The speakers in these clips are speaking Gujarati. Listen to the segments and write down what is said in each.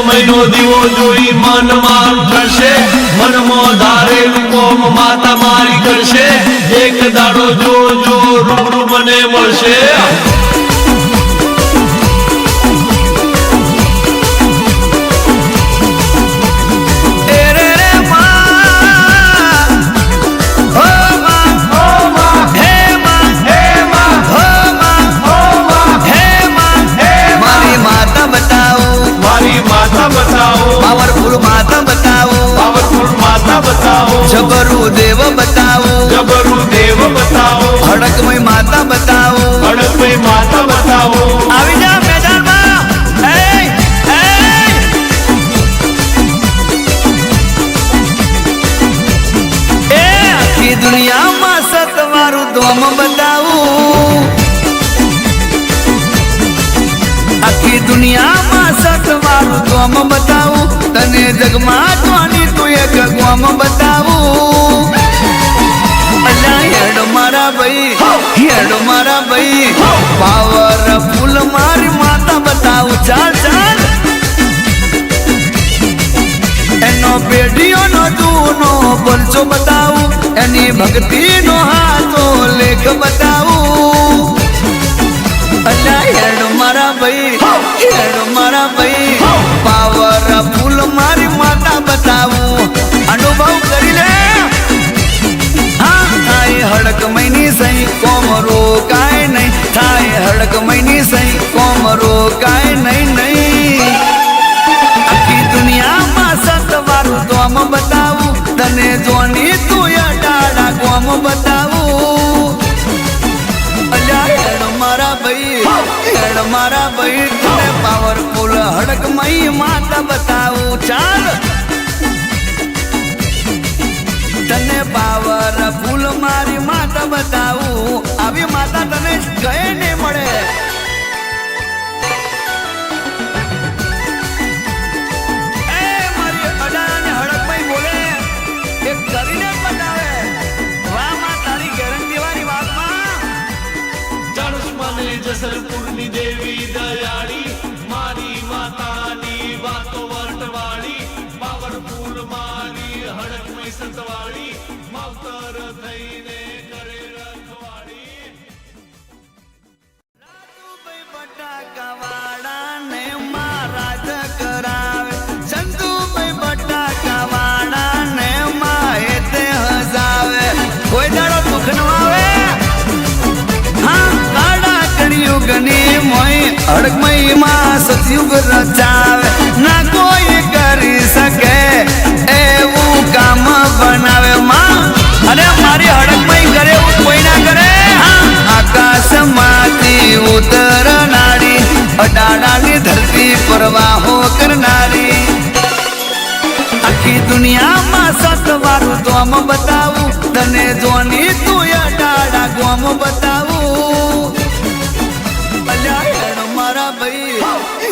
મહિનો દીવો જોઈ મન મારું કરશે મનમાં ધારેલું કોમ માતા મારી કરશે એક દાડો જો જો રૂબરૂ મને મળશે पावरफुल माता बताओ पावरफुल माता बताओ जबरू देव बताओ जबरू देव बताओ हड़कमय माता बताओ हड़कमय माता बताओ આવી જા મેદાનમાં એ આખી દુનિયામાં સતવારું ધોમ બતાવું આખી દુનિયામાં સતવારું ધોમ બતાવું તને જગમાં જોની તું એક ગોમ બતાવું અલ્લા હેડ મારા ભાઈ પાવરફુલ મારી માતા બતાવું ચાલ ચાલ એનો પેઢીઓનો જૂનો પરચો બતાવું એની ભક્તિનો હાથો લેખ બતાવું અલ્લા હેડ મારા ભાઈ પાવરફુલ મારી માતા બતાવું અનુભવ કરી લે હા થાય હડકમયની સહી કોમરો કાય નહીં થાય હડકમયની સહી કોમરો કાય નહીં આખી દુનિયામાં સતવારું ધોમ બતાવું તને જોની તું ડાડા ગોમ બતાવું અલ્યા હેડ મારા ભાઈ તને પાવરફુલ હડકમય માતા બતાવું ચાલ તને પાવરફુલ મારી માતા બતાવું આવી માતા તને ગયે નહીં મળે એ મારી અડાને હડકમય બોલે એક કરીને બતાવે વાહ માં તારી ગેરંટી વાળી વાતમાં મને જસલપુરની દેવી દયાળી મારી માતાની વાતો વર્તવાળી પાવરફુલ મારી હડકમય સંતવાળી માવતર થઈને કરે રખવાળી રાજુભાઈ બટાકાવાળા ને મહારાજ કરાવે ચંદુભાઈ બટાકાવાળા ને માએ તે હજાવે કોઈ દાડો દુઃખ ન આવે યુગની મોય હડકમય માં સતયુગ રચાવે ના કોઈ કરી શકે એવું કામ બનાવે માં અને મારી હડકમય કરે એવું કોઈ ના કરે આકાશમાંથી ઉતરનારી અડાડાની ધરતી પરવાહો કરનારી આખી દુનિયામાં સતવારું ધોમ બતાવું તને જોની તું અડાડા ગોમ બતાવું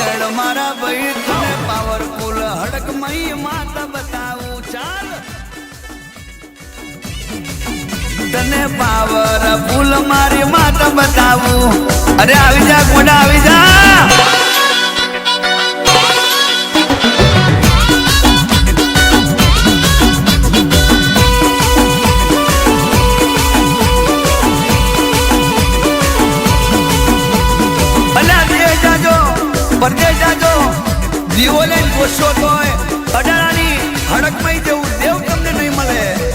હેડ મારા ભાઈ તને પાવરફુલ હડકમય માતા બતાવું ચાલ તને પાવરફુલ મારી માતા બતાવું અરે આવી જા ગોડા આવી જા પરદેશ જાજો દીવો લઈને પોષો તોય અડાળાની હડકમય જેવું દેવ તમને નહીં મળે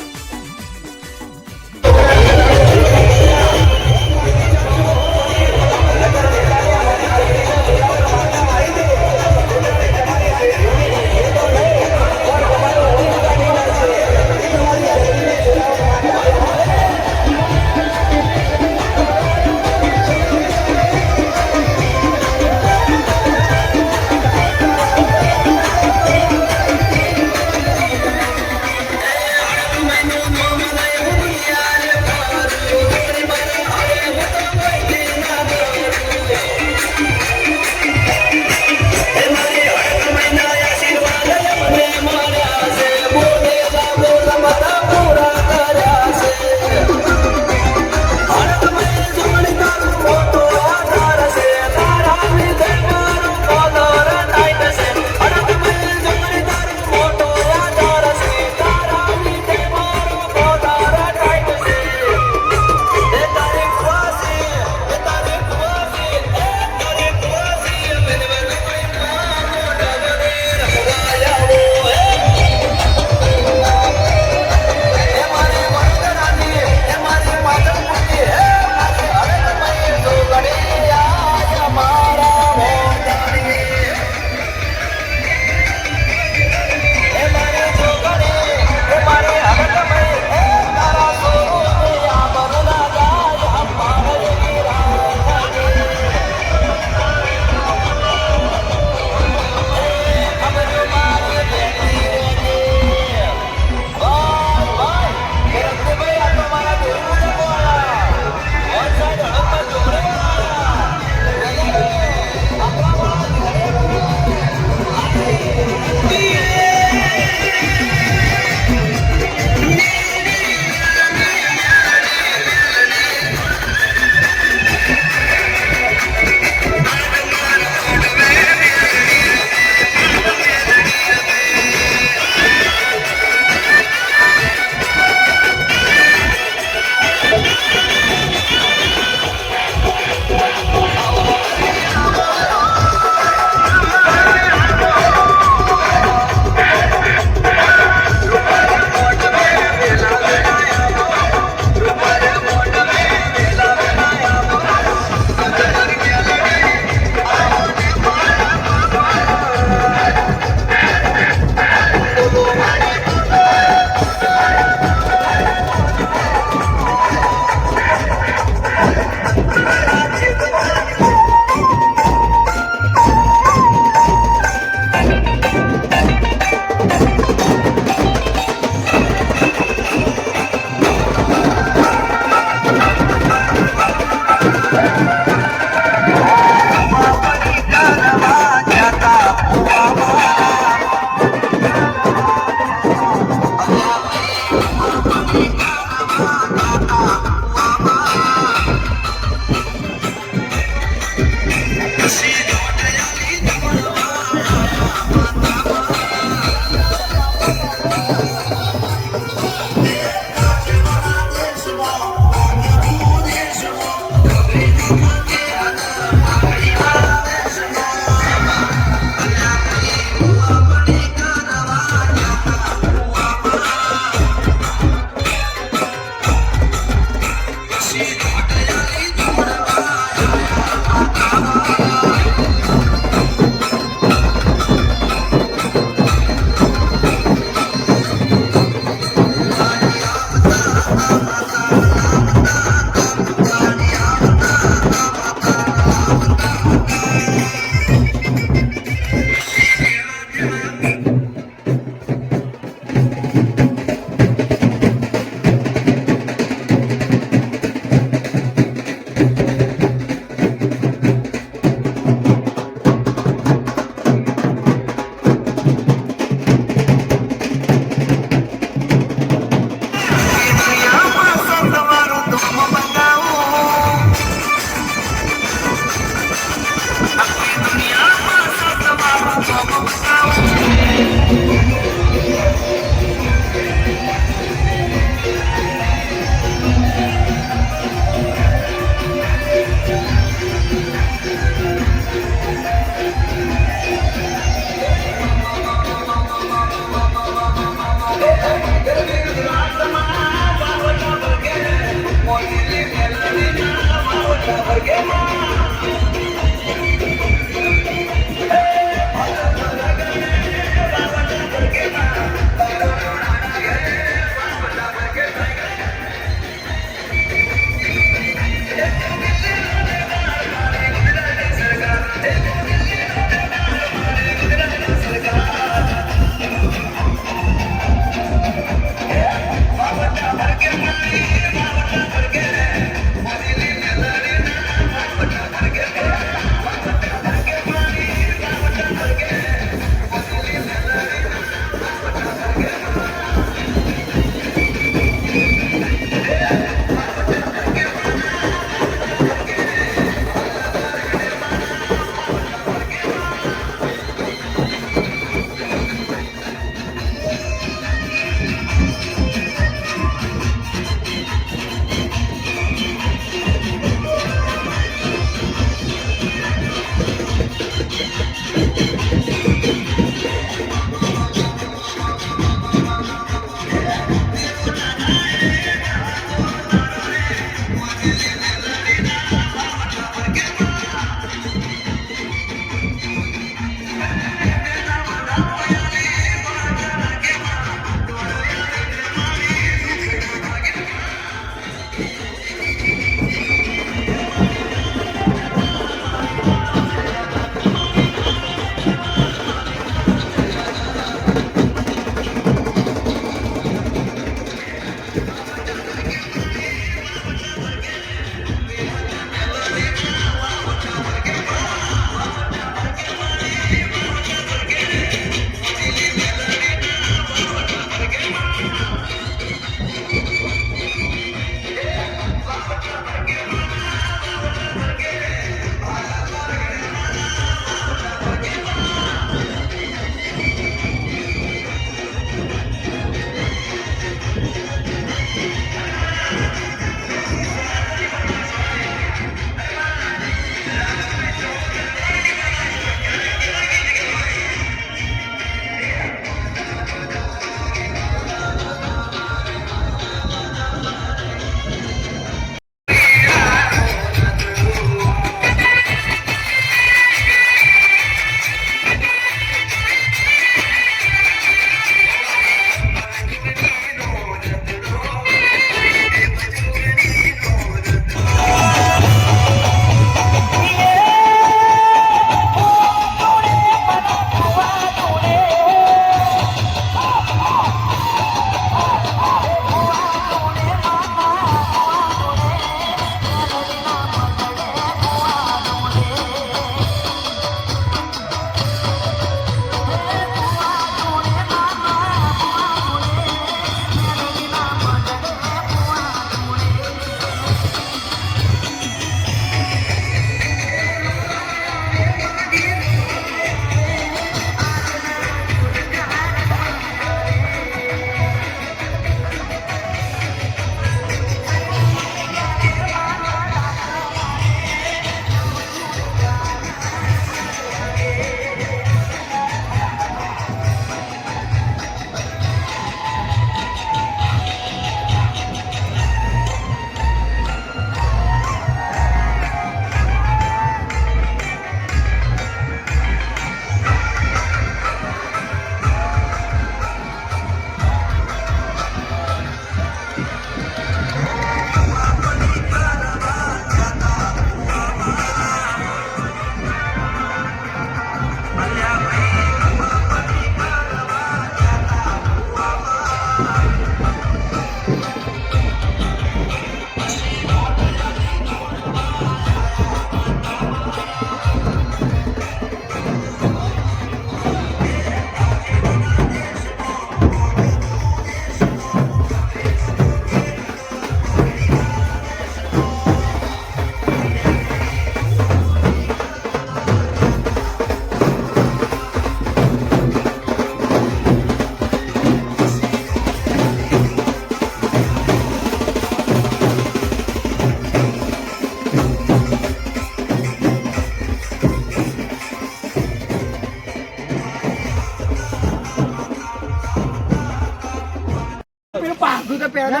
પેલું પાછું તો પહેલા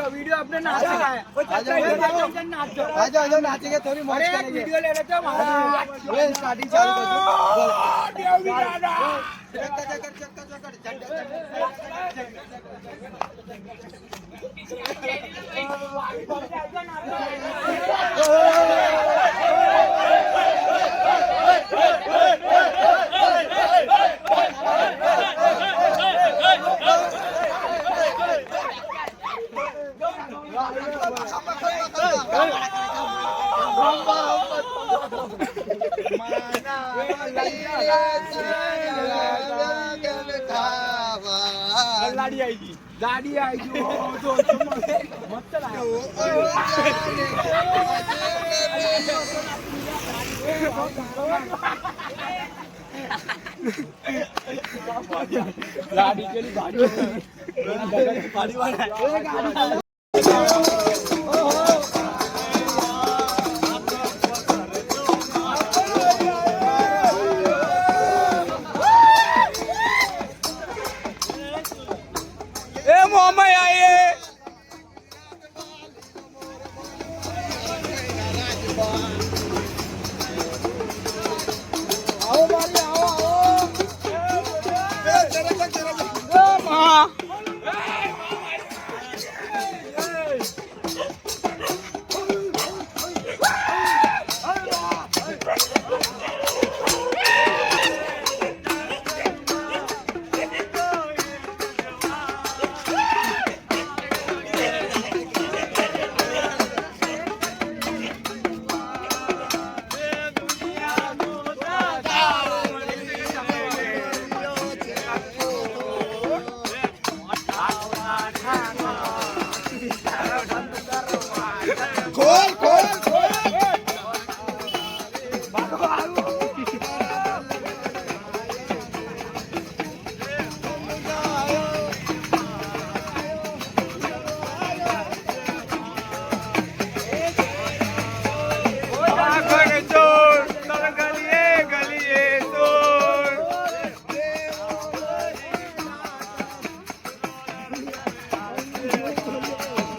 वीडियो अपने नाचे का है आजा नाचेंगे थोड़ी मौज अरे करेंगे वीडियो ले लेते हो ये स्टार्टिंग चालू कर गाड़ी आई जो मस्त गाड़ी चली गाड़ी मोहम्मद आइए आओ बारी आओ आओ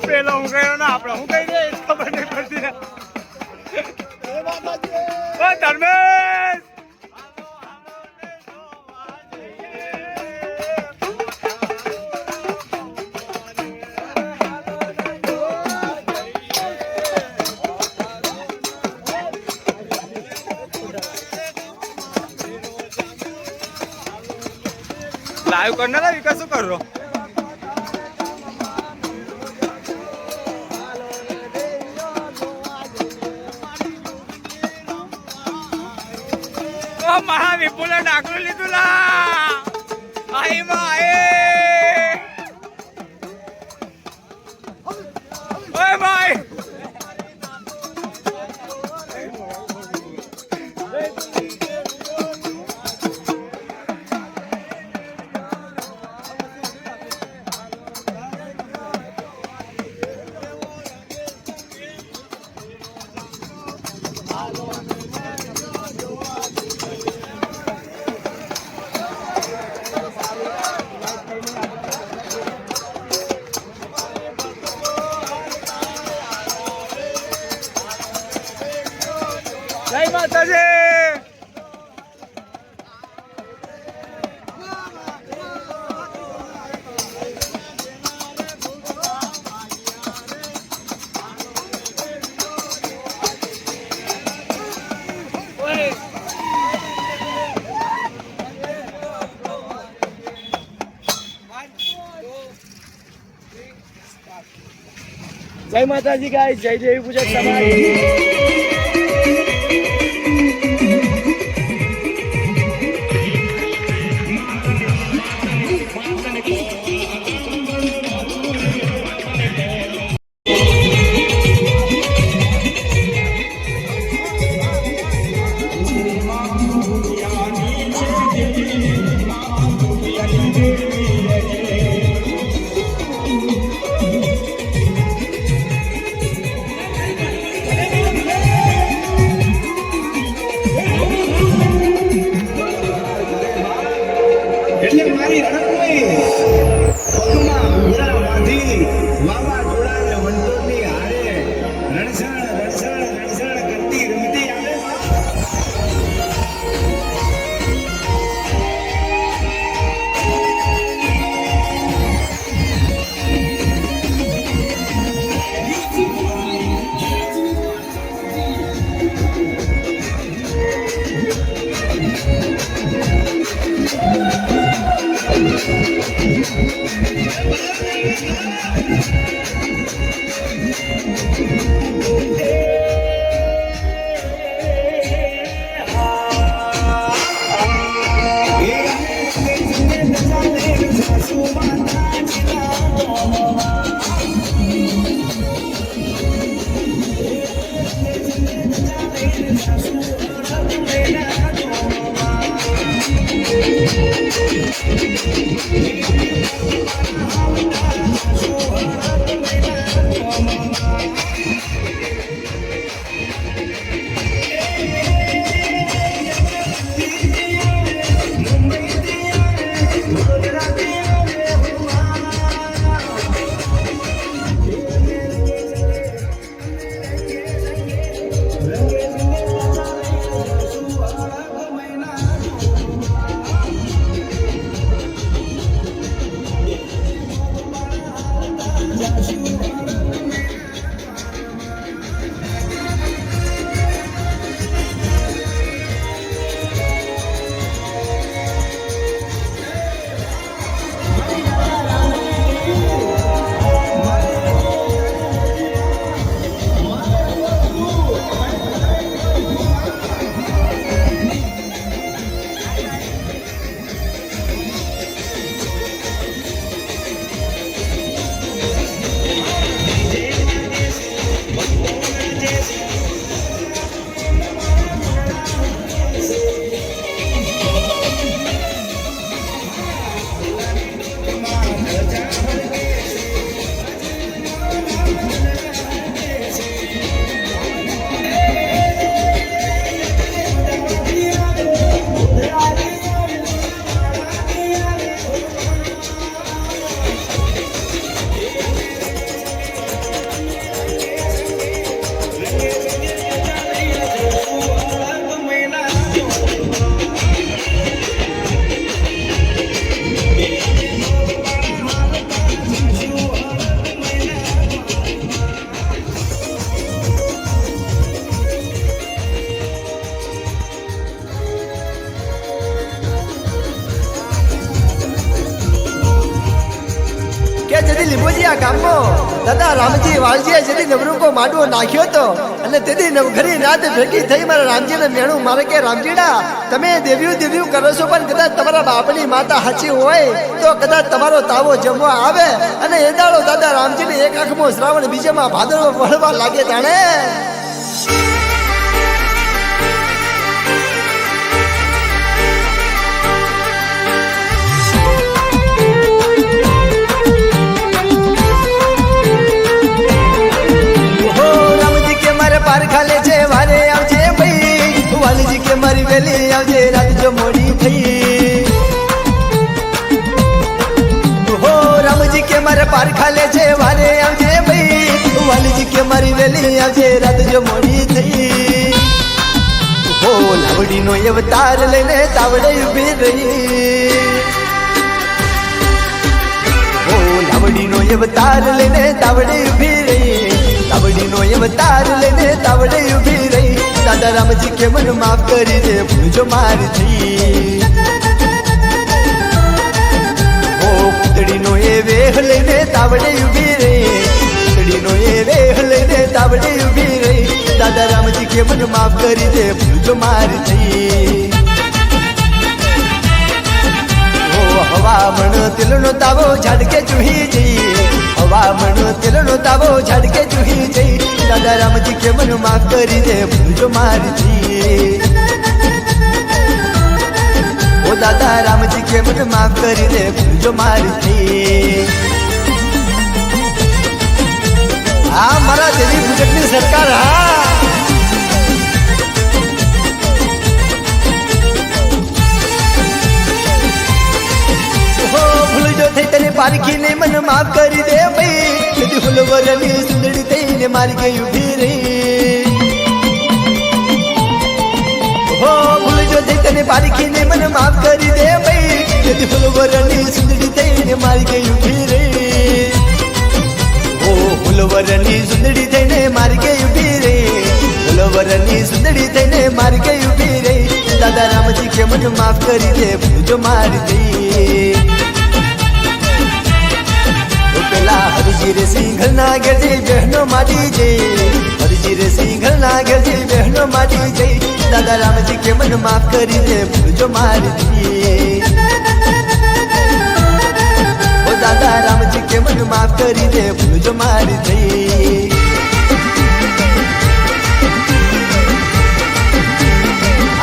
પેલો હું ગયો ના આપણે હું કઈ દે ખબર નહીં પડતી ને ઓ ધર્મેશ લાઈવ કરને ના વિકાસ શું કરો મહા વિપુલે ડાકરું લીધું લા આઈ માં ઓય ભાઈ જય માતાજી जय माताजी गाइस जय देवी पूजक समाज મારી હડકમય પગમાં ઘૂઘરા બાંધી વાવાઝોડા ને વંટોળની હારે રણછણ રણછણ રણછણ કરતી રમતી આવે લીંબોજીયા ગામમાં દાદા રામજી વાલજીએ જેથી નવરૂકો માંડવો નાખ્યો હતો અને તેથી નવઘરી રાત ભેગી થઈ મારા રામજીને મેણું મારે કે રામજીડા તમે દેવ્યું કરો છો પણ કદાચ તમારા બાપની માતા સાચી હોય તો કદાચ તમારો તાવો જમવા આવે અને એ દાડો દાદા રામજીને એક આંખમાં શ્રાવણ બીજામાં ભાદરવો વળવા લાગે જાણે પારખા લે છે વારે આવજે ભાઈ વાલીજી કે મારી વેલી આવજે રાત જો મોડી થઈ હો રામજી કે મારે પારખા લે છે વારે આવજે ભાઈ વાલીજી કે મારી વેલી આવજે રાત જો મોડી થઈ હો લાવડીનો અવતાર લઈને તાવડે ઊભી રહી હો લાવડીનો અવતાર લઈને તાવડે ઊભી રહી તાવડીનો અવતાર લઈને તાવડે ઊભી રહી દાદા રામજી કે મન માફ કરી દે ભૂલ જો મારથી ઓ કુતડીનો એ વેહ લઈને તાવડે ઊભી રહી કુતડીનો એ વેહ લઈને તાવડે ઊભી રહી દાદા રામજી કે મન માફ કરી દે ભૂલ જો મારથી ઓ હવામણ તેલનો તાવો ઝાડકે ચૂહી જઈ હવામણ તેલનો તાવો ઝાડકે ચૂહી જઈ દાદા રામજી કે મન માફ કરી દે ભૂલ જો મારથી ઓ દાદા રામજી કે મન માફ કરી દે ભૂલ જો મારથી હા મારા દેવી ભૂજકની સરકાર હા પારખીને મને માફ કરી દે ભાઈ તેથી ફૂલવરની સુંદરી થઈને મારી ગઈ ઉભી રહી હો ભૂલ જો થઈ તને પારખીને મને માફ કરી દે ભાઈ તેથી ફૂલવરની સુંદરી થઈને મારી ગઈ ઉભી રહી ઓ ફૂલવરની સુંદરી થઈને મારી ગઈ ઉભી રહી ફૂલવરની સુંદરી થઈને મારી ગઈ ઉભી રહી દાદા રામજી કે મને માફ કરી દે ભૂલ જો મારી દે પેલા હરજી રે સિંઘના ઘેર જઈ બહેનો માડી જઈ હરજી રે સિંઘના ઘેર જઈ બહેનો માડી જઈ દાદા રામજી કે મને માફ કરી દે ભૂલ જો મારી દે ઓ દાદા રામજી કે મને માફ કરી દે ભૂલ જો મારી દે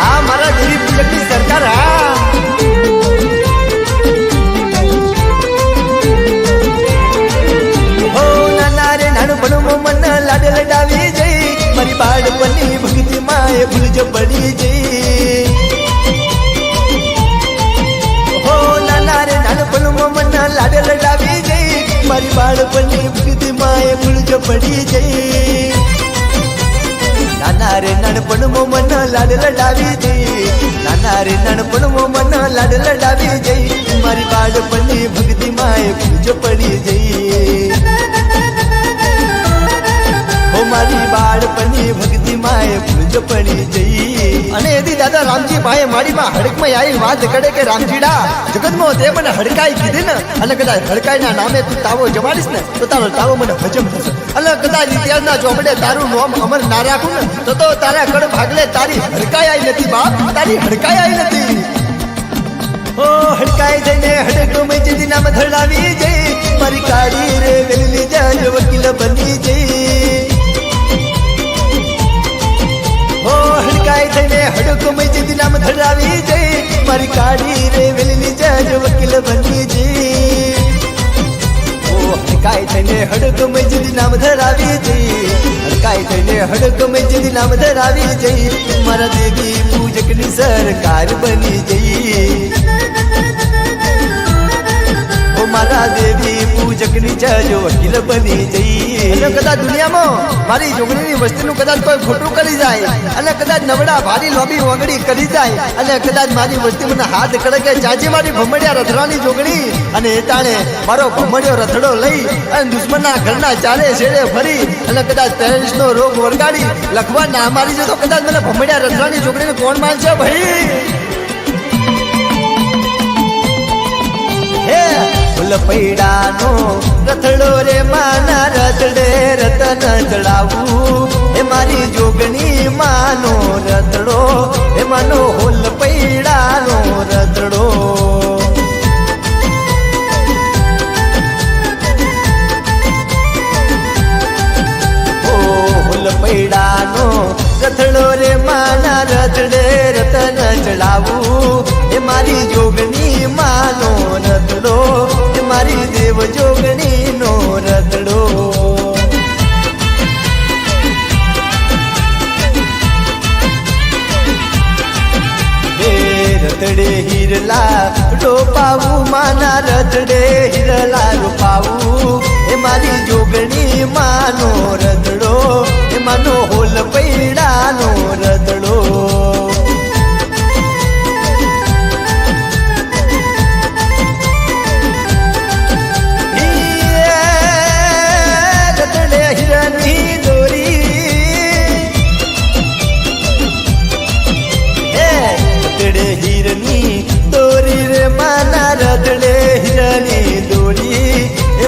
આ મારા દેવી પૂજકની સરકાર મન લાડ લડાવી જઈ મારી બાળપણની ભક્તિ માં એ ભૂલ જો પડી જઈ હો નાના રે નાનપણમાં મન લાડ લડાવી જઈ મારી બાળપણની ભક્તિ માં એ ભૂલ જો પડી જઈ નાના રે નાનપણમાં મન લાડ લડાવી જઈ નાના રે નાનપણમાં મન લાડ લડાવી જઈ મારી બાળપણની ભક્તિ માં એ ભૂલ જો પડી જઈ મારી બાળપણની ભક્તિ માં ભૂજ પડી જઈ અને એથી દાદા રામજી ભાઈ મારીમાં હડકમાં આવી વાત કરે કે રામજીડા જગતમાં તે મને હડકાઈ કીધી ને અને કદાચ હડકાઈના નામે તું તાવો જમાડીશ ને તો તારો તાવો મને હજમ થશે અને કદાચ ઇતિહાસના ચોપડે તારું નામ અમર ના રાખું ને તો તારા કડ ભાગલે તારી હડકાઈ આવી નથી બાપ તારી હડકાઈ આવી નથી ઓ હડકાઈ જઈને હડકો મેં જેથી નામ ધડાવી જઈ મારી કાળી રે વેલી જજ વકીલ બની જઈ હડકાઈ થઈને હડકો મેં જેથી નામ ધડાવી જઈ મારી કાળી રે વેલી જજ વકીલ બની જઈ ઓ હડકાઈ થઈને હડકો મેં જેથી નામ ધડાવી જઈ હડકાઈ થઈને હડકો મેં જેથી નામ ધડાવી જઈ મારા દેવી પૂજકની સરકાર બની જઈ મારા દેવી પૂજકની જજ વકીલ બની જઈ અને કદાચ દુનિયામાં મારી જોગણીની વસ્તીનું કદાચ કોઈ ખોટું કરી જાય અને કદાચ નવડા ભારી લોબી વગડી કરી જાય અને કદાચ મારી વસ્તી મને હાથ કડકે ચાચી મારી ભમડિયા રથડાની જોગણી અને એ તાણે મારો ભમડિયો રથડો લઈ અને દુશ્મનના ઘરના ચાલે છેડે ફરી અને કદાચ ટેરરિસ્ટનો રોગ વળગાડી લખવા ના મારી જતો કદાચ મને ભમડિયા રથડાની જોગણીને કોણ માનશે ભાઈ હે ફૂલ પૈડાનો રથડો રે માના રથડે રતન ચડાવું એ મારી જોગણી માનો રથડો એ માનો હોલ પૈડાનો રથડો હોલ પૈડાનો રથડો રે માના રથડે રતન ચડાવું એ મારી જોગણી માનો રથડો એ મારી દેવ જોગણી નો રથડો રથડે હિરલા રોપાવું માના રથડે હિરલા રોપાવું એ મારી જોગણી માનો રથડો એ માનો હોલ પૈડાનો રથડો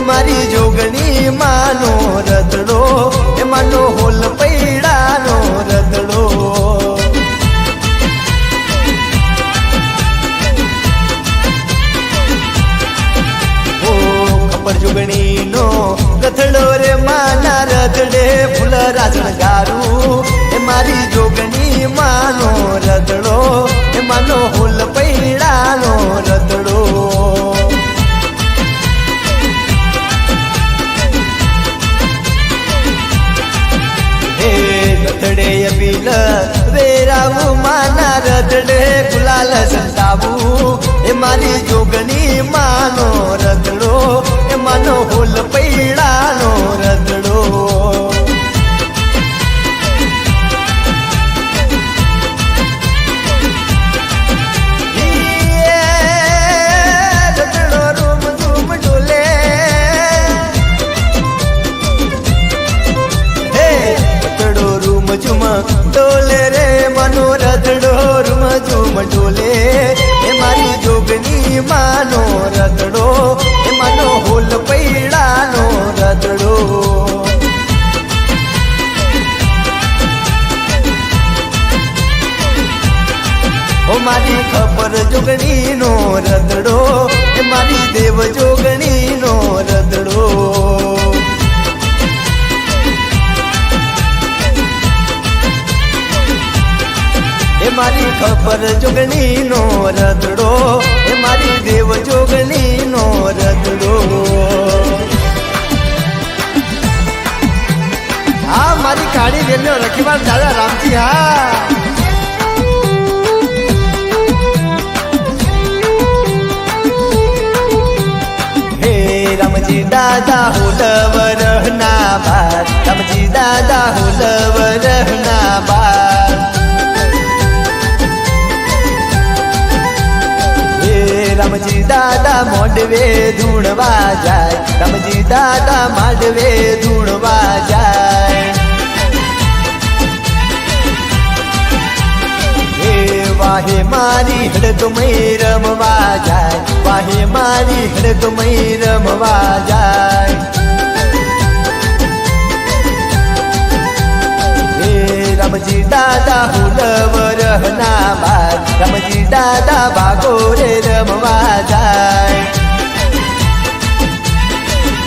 મારી જોગણી માનો રથડો એ માનો હોલ પૈડાનો રથડો ઓ ખબર જોગણી નો રથડો રે માના રથડે ફૂલ રાજણ ગારું એ મારી જોગણી માનો રથડો એ માનો હોલ પૈડાનો રથડો રથડે અબીલ વેરાવું માના રથડે ગુલાલ સંતાવું એ મારી જોગણી માનો રથડો એમાંનો હોલ પૈડાનો રતડો રતડો રૂમ ધૂમ ડોલે હે રતડો રૂમ ઝુમ ડોલે રે માનો રતડો રૂમ ઝુમ ડોલે એ મારી જોગની માનો રતડો એ માનો હોલ પૈડાનો રતડો ઓ મારી ખબર જોગણીનો રતડો એ મારી દેવ જોગણીનો રતડો એ મારી ખબર જોગણીનો રતડો એ મારી દેવ જોગણીનો રતડો હા મારી કાળી વેલ્યો રખીવાલ દાદા રામજી હા હે રામજી દાદા હોલવરના બાર રામજી દાદા હોલવરના બાર રામજી દાદા મોડવે ધૂણવા જાય રામજી દાદા માંડવે ધૂણવા જાય હે વાહે મારી હડકમય રમવા જાય વાહે મારી હડકમય રમવા જાય રામજી દાદા હુલવરના બાર રામજી દાદા ભાગોરે રમવા જાય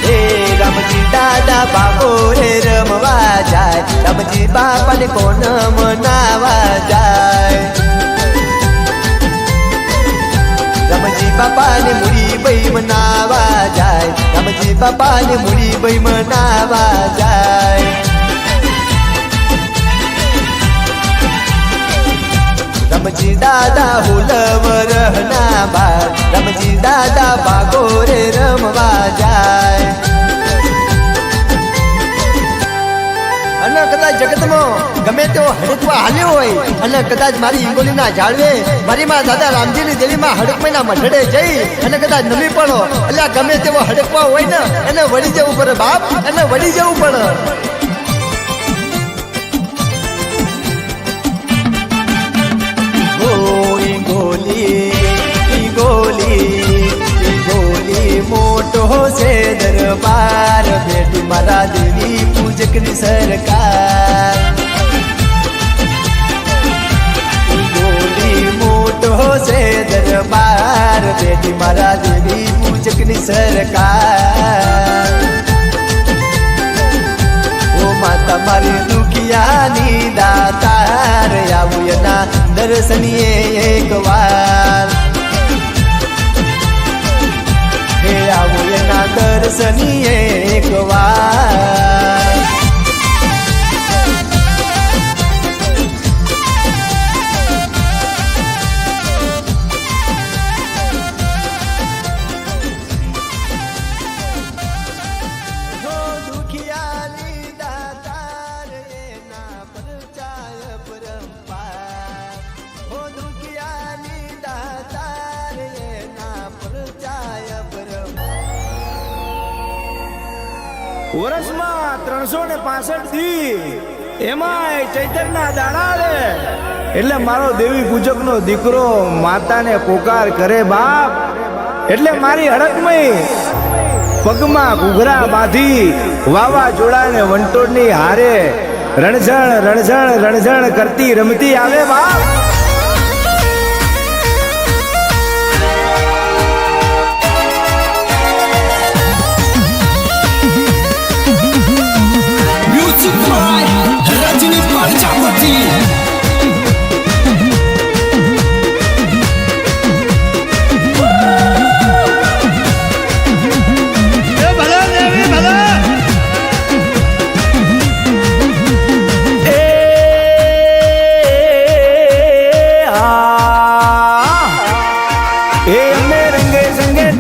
હે રામજી દાદા ભાગોરે રમવા જાય રામજી બાપાને કોણ મનાવા જાય રામજી બાપાને મુડી બઈ મનાવા જાય રામજી બાપાને મુડી બઈ મનાવા જાય રામજી દાદા હુલવરના બાર રામજી દાદા ભાગોરે રમવા જાય અને કદાચ જગતમાં ગમે તેવો હડકવા હાલ્યો હોય અને કદાચ મારી ઈંગોલીના ઝાડવે મારી માં દાદા રામજીની દેવીમાં હડકમયના મઢડે જઈ અને કદાચ નમી પડો એટલે ગમે તેવો હડકવા હોય ને એને વળી જવું પડે બાપ એને વળી જવું પડે ગોલી મોટો છે દરબાર બેટી મારા દેવી પૂજકની સરકાર ગોલી મોટો છે દરબાર બેટી મારા દેવી પૂજકની સરકાર ઓ માતા મારી દુખિયાની દાતાર આવું એના દર્શનીએ એક વાર હે આવું એના દર્શનીએ એક વાર વર્ષમાં 365 દી એમાંય ચૈતરના દાડા આવે એટલે મારો દેવી પૂજકનો દીકરો માતાને પોકાર કરે બાપ એટલે મારી હડકમય પગમાં ઘૂઘરા બાંધી વાવાઝોડાને વંટોળની હારે રણઝણ રણઝણ રણઝણ કરતી રમતી આવે બાપ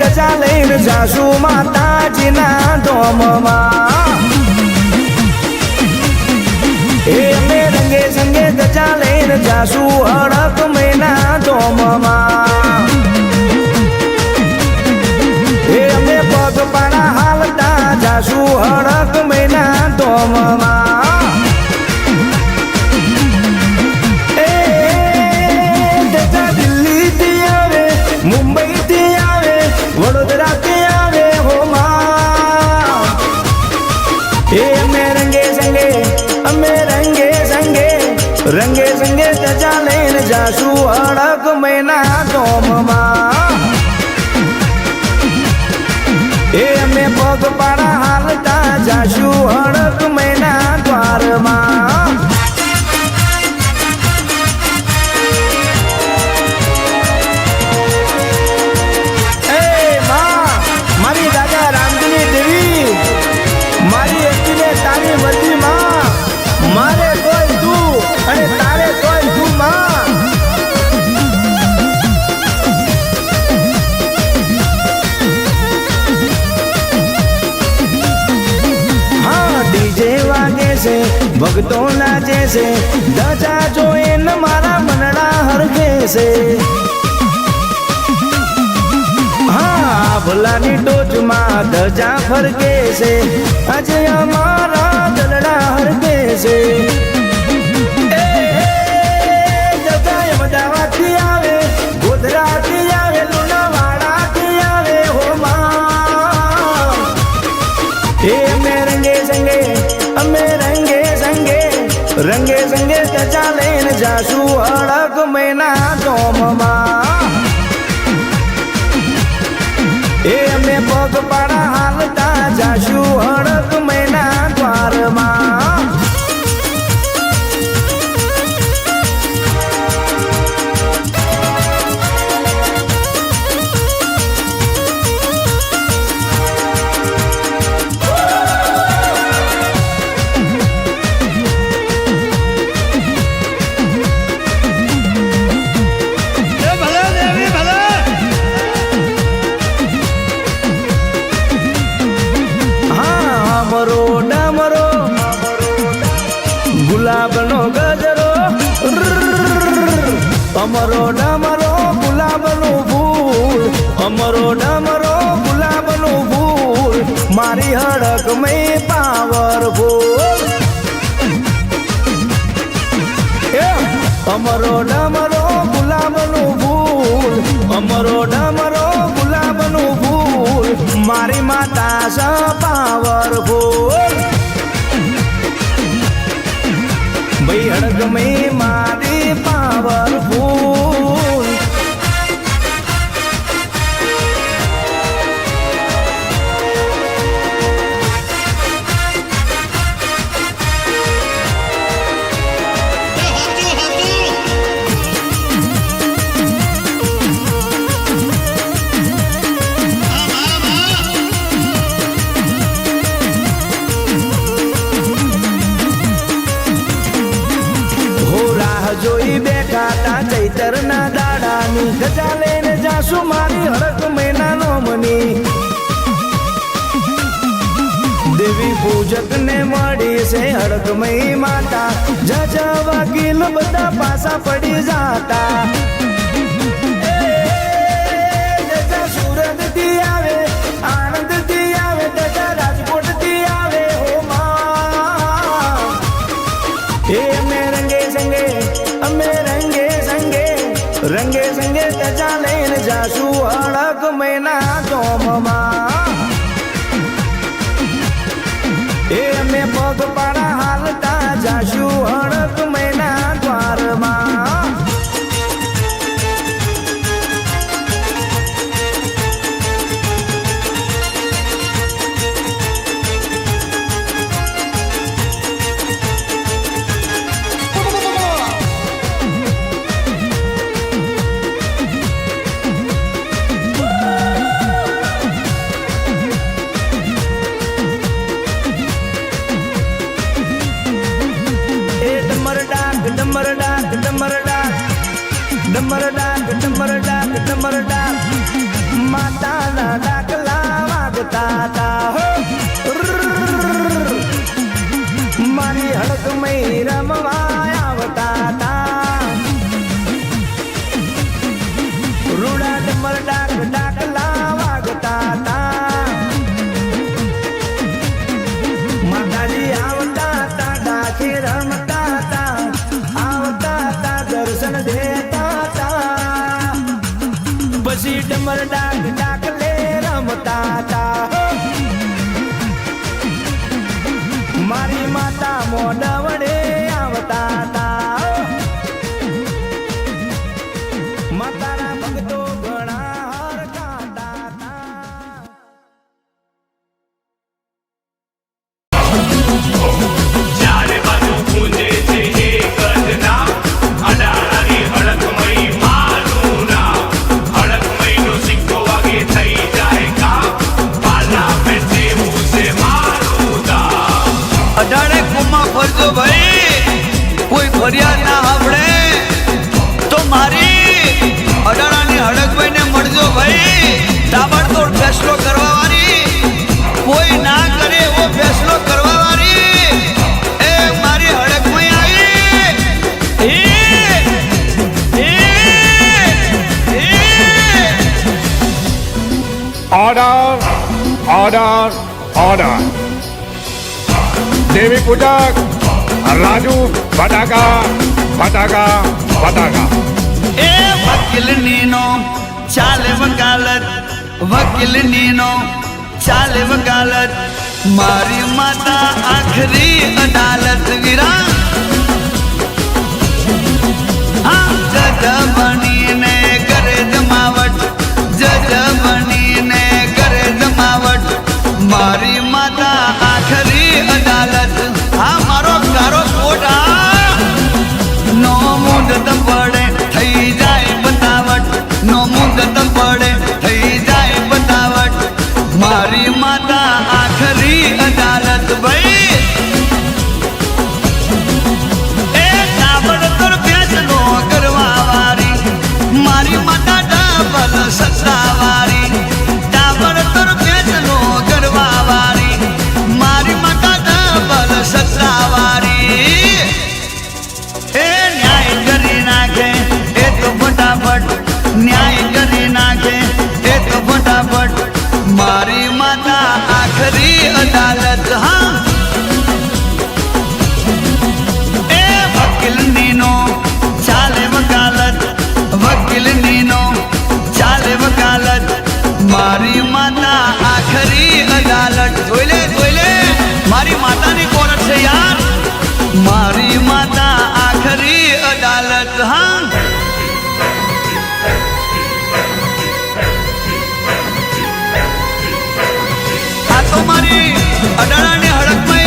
ગજા લઈને જાસુ માતાજીના ધોમમાં એ અમે રંગે સંગે ગજા લઈને જાસુ અડક મહિના ધોમમાં એ અમે પગપાળા હાલતા જાસુ અડક મહિના ધોમમાં એ ગજા દિલ્હીથી આવે મુંબઈથી આવે વડોદરાથી આવે હોમાં એ અમે રંગે સંગે ગજા લઈને જાસુ અડક મહિના ધોમમાં એ અમે પગપાળા હાલતા જાસુ અડક મહિના દ્વારમાં એ મારી રાજા રામજીની દેવી મારી એકને તારી મરજી માં મારે કોઈ તું અને તારે કોઈ તું માં હા ડીજે વાગે છે ભક્તો નાચે છે ધજા જોઈને મારા મનડા હરખે છે હા ભલાની ટોચમાં ધજા ફરકે છે આજે અમારા દલડા હરકે છે ધજા અમદાવાદથી આવે ગોધરાથી આવે લુણાવાડાથી આવે હોમાં એ અમે રંગે સંગે ધજા લઈને જાસુ અડક મહિના ધોમમાં એ અમે પગપાળા હાલતા જાસુ અડક મહિના દ્વારમાં ગુલાબનો ગજરો અમરો ડમરો ગુલાબનું ફૂલ અમરો ડમરો ગુલાબનું ફૂલ મારી હડક મેં પાવરફુલ અમરો ડમરો ગુલાબનું ફૂલ અમરો ડમરો ગુલાબનું ફૂલ મારી માતા સ પાવરફુલ ભાઈ હડક મેં મારી પાવરફુલ જોઈ બેઠા તા ચૈતર ના દાડાની ગજા લઈને જાસુ મારી હડક મહિનાનો મની દેવી પૂજક ને મળી છે હડક મહી માતા જજા વકીલ બધા પાસા પડી જાતા સુરત થી આવે આણંદ થી આવે તથા રાજકોટ થી આવે હોમાં એ અમે રંગે સંગે તજા લઈને જાસુ અડક મહિના ધોમમાં એ અમે પગપાળા હાલતા જાસુ અડક મહિના દ્વારમાં મોઢા વડે આવતા હતા માતાના ભક્તો ઘણા હરખાતા હતા ચારે બાજુ ગુંજે છે એક જ નામ અડાળાની હડકમય માનું નામ હડકમયનો સિક્કો વાગે થઈ જાય કામ પાલા પેટે મૂસે મારું દામ અઢારે કુમા ફરજો ભાઈ કોઈ ફરિયાદ ના સાંભળે તો મારી અઢારાની હડકભાઈ ને મળજો ભાઈ તાબડતોડ ફેસલો કરવા વાળી કોઈ ના કરે એવો ફેસલો કરવા વાળી એ મારી હડકભાઈ Order, order, order. देवी पूजक राजू फटाका फटाका फटाका એ વકીલ નીનો ચાલે વકાલત વકીલ નીનો ચાલે વકાલત મારી માતા આખરી અદાલત વીરા હા જજ બનીને કરે જમાવટ જજ બનીને કરે જમાવટ મારી માતા આખરી અદાલત હા મારો કારો કોટ નો મુદત પડે થઈ જાય બતાવટ નો મુદત પડે થઈ જાય બતાવટ મારી માતા આખરી અદાલત ભાઈ એ તાબડતોડ ફેસલો કરવા વાળી મારી માતા ડબલ સત્તાવાળી તાબડતોડ ફેસલો કરવા વાળી મારી માતા ડબલ સત્તાવાળી એ ન્યાય કરી નાખે એ તો ફટાફટ ન્યાય કરી નાખે એ તો ફટાફટ મારી માતા આખરી અદાલત હા એ વકીલ નીનો ચાલે વકાલત વકીલ નીનો ચાલે વકાલત મારી માતા આખરી અદાલત જોઈ લે મારી માતાની કોરટ છે યાર મારી માતા આખરી અદાલત હા આ તો મારી અડાળાની હડકમય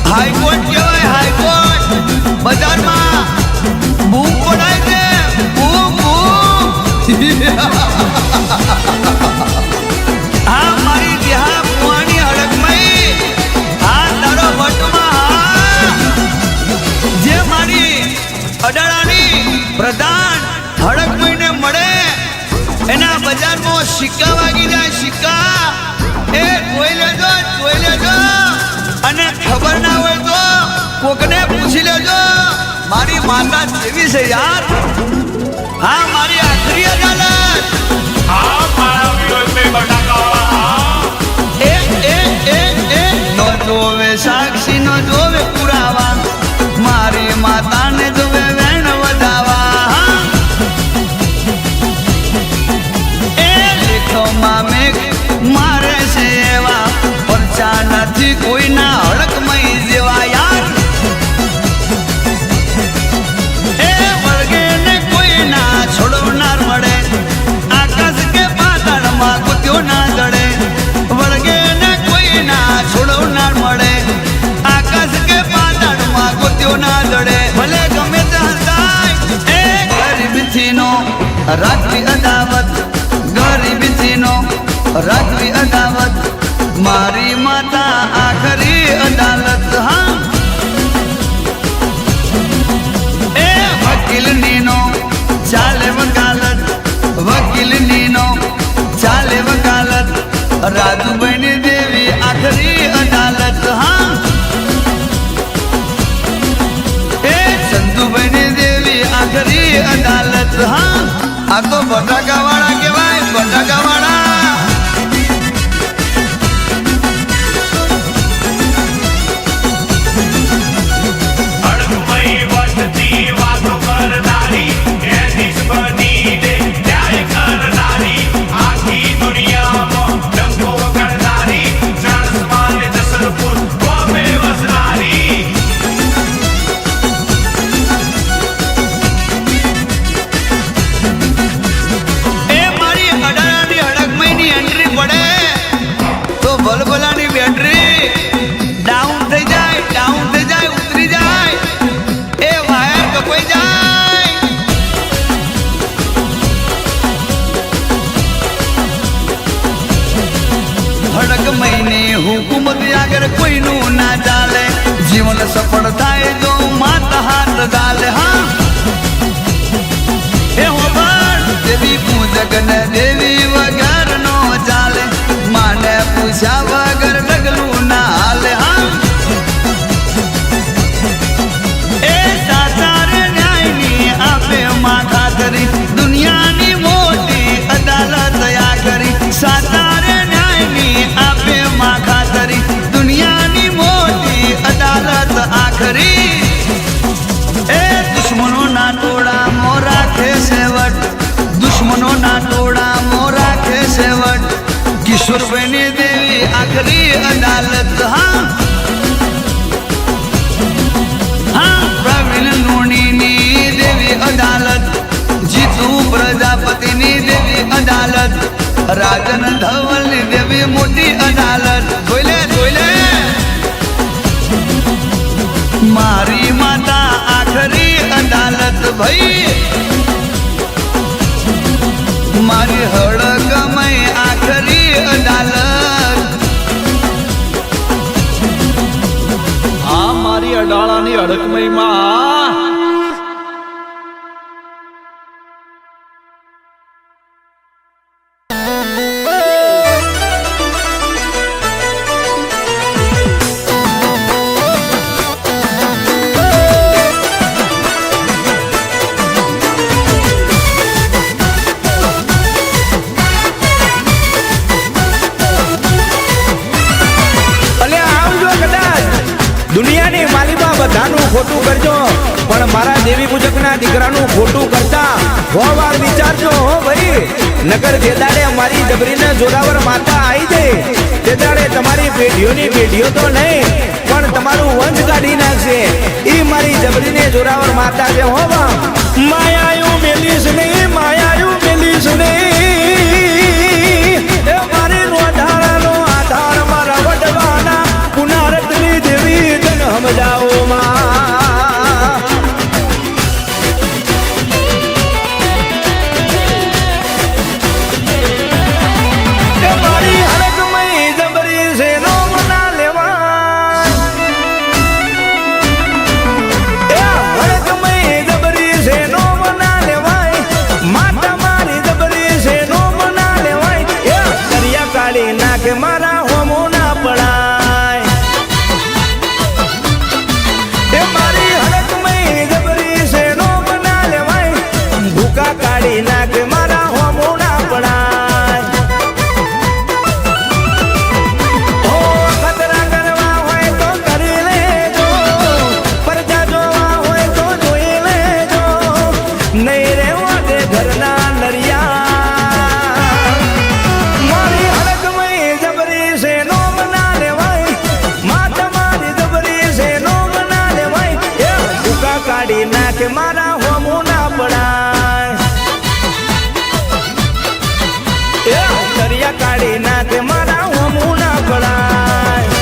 હાઈકોર્ટ કહેવાય હાઈકોર્ટ બજારમાં બૂમ પડાય છે બૂમ બૂમ આ મારી દેહા પુવાની હડકમય આ તારો વટમાં જે મારી અડાળાની પ્રધાન હડકમયને મળે એના બજારમાં સિક્કા વાગી જાય સિક્કા એ જોઈ લેજો અને ખબર ના હોય તો કોકને પૂછી લેજો મારી માતા જેવી છે યાર હા મારી આખરી અદાલત આ મારા વિરોધ મે બટાકા એ નો જોવે સાક્ષી નો જોવે પુરાવા મારી માતાને જોવે વેણ વધાવા એ લેખોમાં મેઘ મારે છે એવા પરચા નથી કોઈના હડકમય જેવા યાર એ વળગે ને કોઈના છોડવનાર મળે આકાશ કે પાતાળમાં કૂદ્યો ના જડે વળગે ને કોઈના છોડવનાર મળે આકાશ કે પાતાળમાં કૂદ્યો ના જડે ભલે ગમે તે હંતાય એ ગરીબથીનો રાખવી અદાવત ગરીબથીનો રાખવી અદાવત મારી માતા આખરી અદાલત હા એ વકીલ નીનો ચાલે વકાલત વકીલ નીનો ચાલે વકાલત રાજુભાઈની દેવી આખરી અદાલત હા એ ચંદુભાઈની દેવી આખરી અદાલત હા આ તો બટાકાવાળા કહેવાય બટાકાવાળા હડકમય વધતી વાતો કરનારી એ દિશ બની દે ન્યાય કરનારી આખી દુનિયામાં ડંકો કરનારી જળસમાન જસલપુર ગોમે વસનારી મોદી આગળ કોઈનું ના ચાલે જીવન સફળ થાય તો માતા હાથ ગાલે હા હે હોબળ દેવી પૂજક ને દેવી વગર નો ચાલે માને પૂછ્યા વગર ડગલું ના હાલે હા એ સાચા રે ન્યાયની આપે માં ખાતરી દુનિયાની મોટી અદાલત આ કરી સાચા રે ન્યાયની આપે માં ખાતરી દુનિયાની મોટી અદાલત આખરી એ દુશ્મનોના ટોળા મોરા ખેસેવટ દુશ્મનોના ટોળા મોરા ખેસેવટ કિશોરભાઈની દેવી આખરી અદાલત હા પ્રવીણ લુણીની દેવી અદાલત જીતુ પ્રજાપતિની દેવી અદાલત રાજન ધવલની દેવી મોટી અદાલત જોઈ લે મારી માતા આખરી અદાલત ભાઈ મારી હળગમય આખરી અદાલત આ મારી અડાળાની અડકમયમાં દુનિયાની માલિબા બધાનું ખોટું કરજો પણ મારા દેવી પૂજકના દીકરાનું ખોટું કરતા હો વાર વિચારજો હો ભાઈ નગર જે દાડે મારી જબરીને જોરાવર માતા આવી જાય તે દાડે તમારી પેઢીઓની પેઢીઓ તો નહીં પણ તમારું વંશ કાઢી નાખશે ઈ મારી જબરીને જોરાવર માતા છે હો બા માયાયું મેલીશ નહીં માયાયું મેલીશ નહીં એ મારી રોધાણાનો આધાર મારા વડવાના પુનારતની દેવી જન સમજાવો માં એ મારી હરકમય જબરી છે નો મના લેવાય એ હરકમય જબરી છે નો મના લેવાય માતા મારી જબરી છે નો મના લેવાય એ દરિયા કાઢી નાખે મારા હોમો ના પડાય એ મારી હરકમય જબરી છે નો મના લેવાય ભૂકા કાઢી નાખે મારા હોમો ના પડાય ઓ ખતરા કરવા હોય તો કરી લેજો પરજા જોવા હોય તો જોઈ લેજો નહીં રહેવા દે ઘરના નરિયા મારી હરકમય જબરી છે નો મના લેવાય માતા મારી જબરી છે નો મના લેવાય એ ભૂકા કાઢી નાખે મારા હોમો ના પડાય એ દરિયા કાઢી નાખે મારા હોમો ના પડાય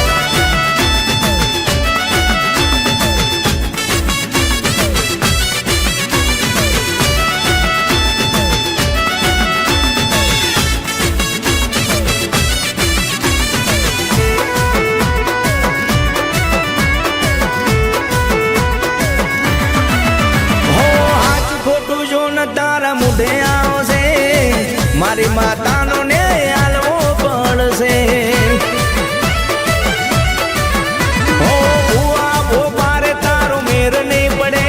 હો હાચ ખોટું જો ન તારા મુઢે આવશે મારી માતાનો ને આલવો પડશે હો ભુવા ભોપારે તારો મેર નહીં પડે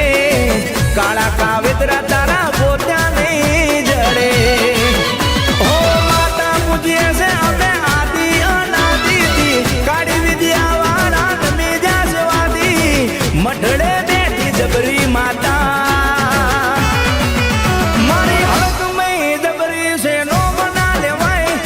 કાળા કાવેતરા તારા પોત્યા નહીં જડે હો માતા પૂજીએ છે અમે આદિ અનાદિથી કાળી વિદ્યા વાળા નમી જાસવાદી મઢડે બેઠી જબરી માતા મારી હરકમય જબરી છે નો મના લેવાય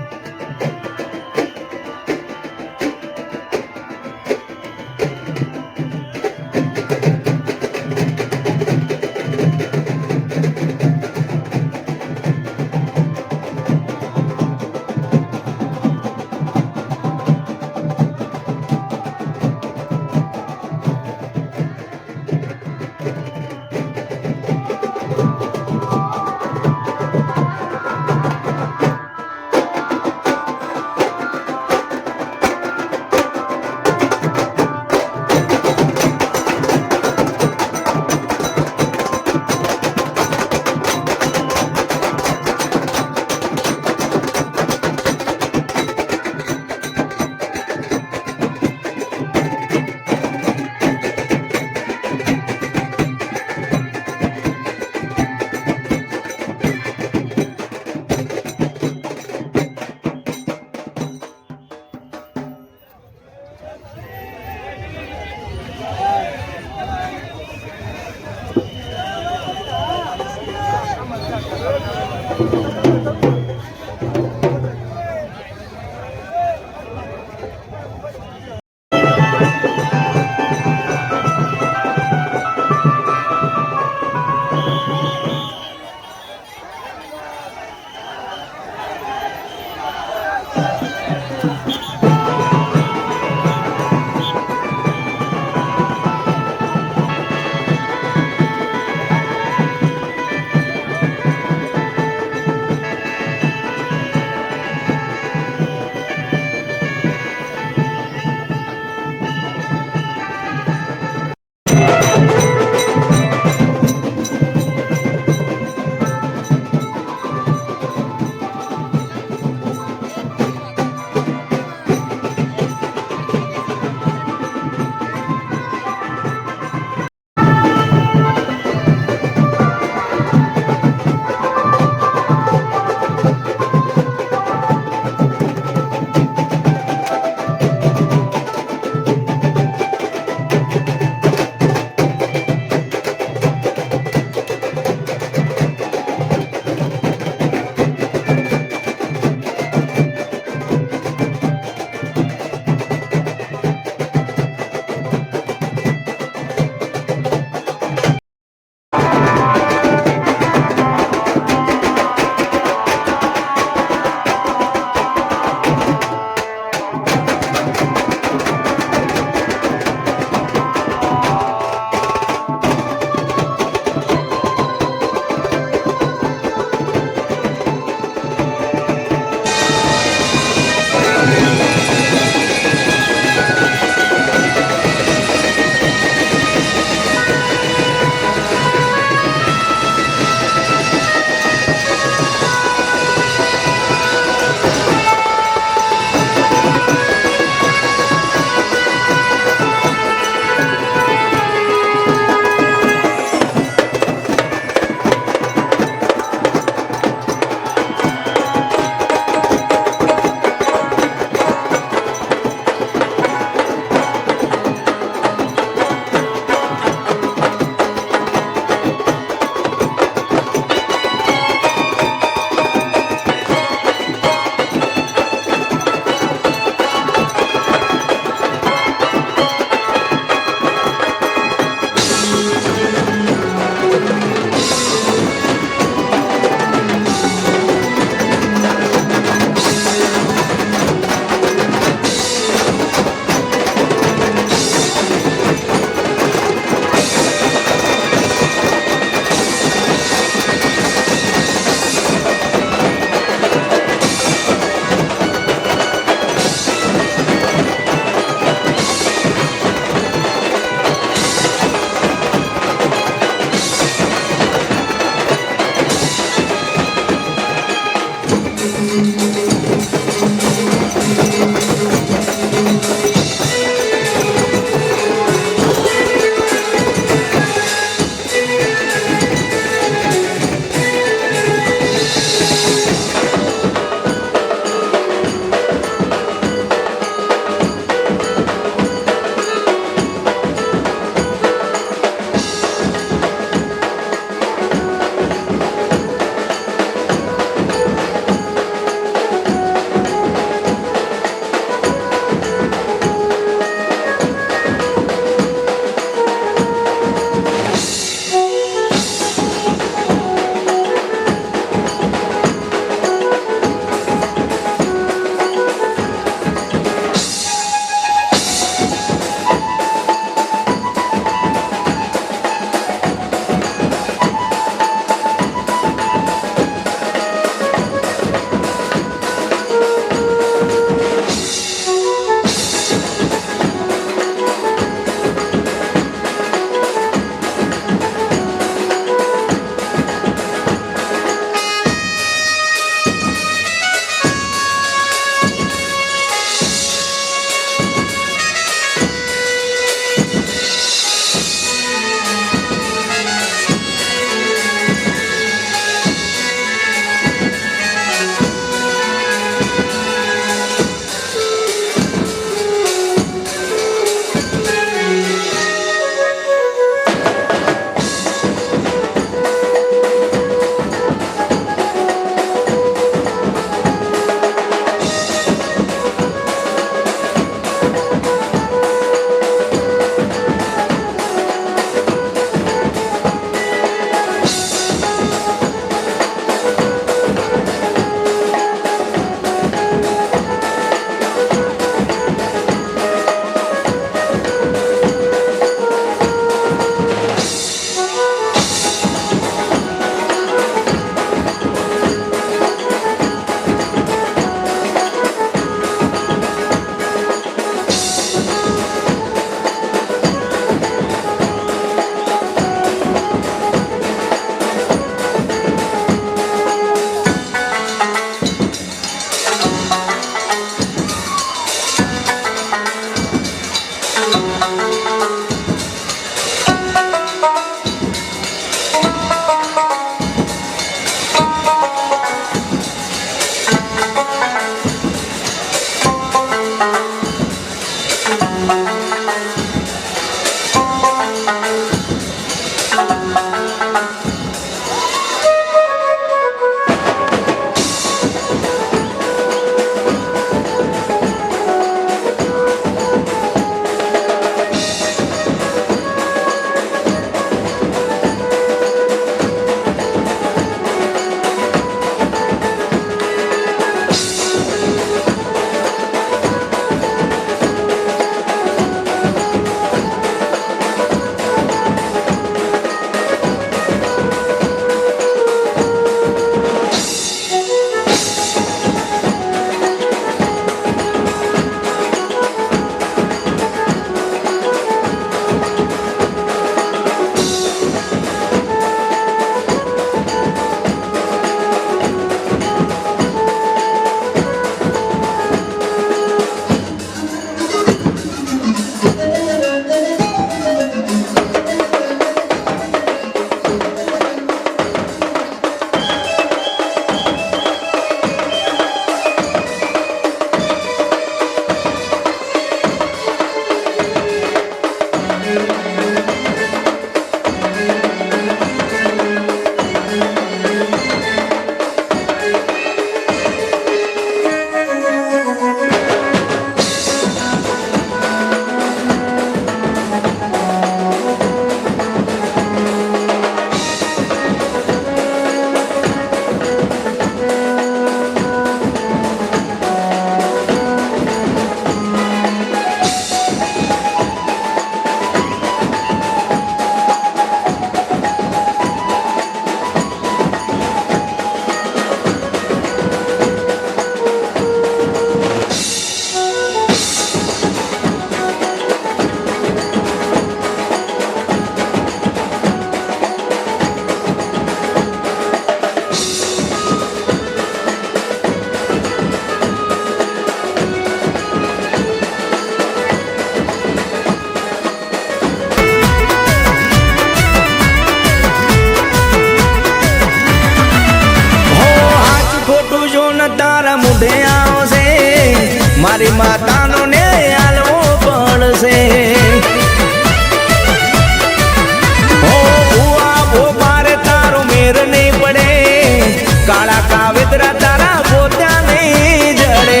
કાળા કાવેતરા તારા પોત્યા નહીં જડે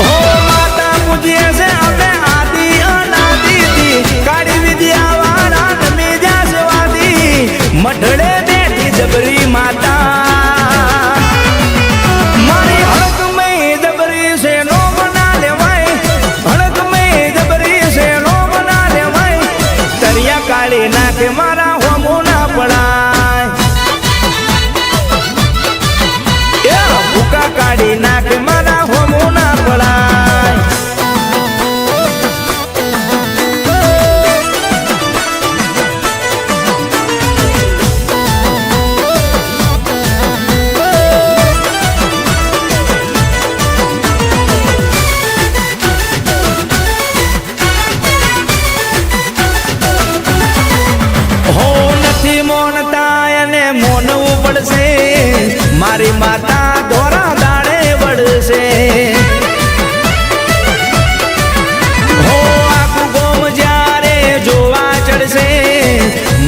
હો માતા પૂજીએ છે અમે આદિ અનાદિથી કાળી વિદ્યા વાળા તમે જાસવાદી મઢડે બેઠી જબરી માતા મારી હળકમય જબરી છે નો બના લેવાય હળકમય જબરી છે નો બના લેવાય તરિયા કાઢી નાખે મારા હોમો ના પડાય એ ભૂકા કાઢી નાખે મારા હોમો ના પડાય હો નથી મોનતા એને મોનવું પડશે મારી માતા દોરા દાડે વળશે હો આખું ગોમ જ્યારે જોવા ચડશે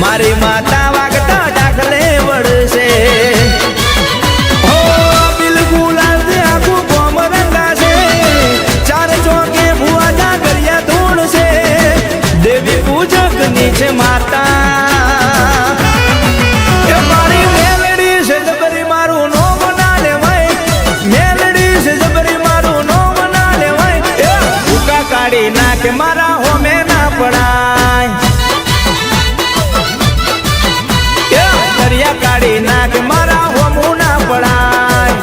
મારી માતા વાગતા દાખલે વળશે હો બિલકુલ આખું ગોમ રંગાશે ચાર ચોકે ભુવા જાગરિયા ધૂણશે દેવી પૂજક નીચે માતા એ મારી મેલડી છે જબરી મારું નો બના લેવાય મેલડી છે જબરી મારું નો બના લેવાય એ ભૂકા કાઢી નાખે મારા હોમે ના પડાય એ દરિયા કાઢી નાખે મારા હોમું ના પડાય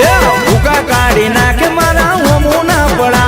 એ ભૂકા કાઢી નાખે મારા હોમું ના પડાય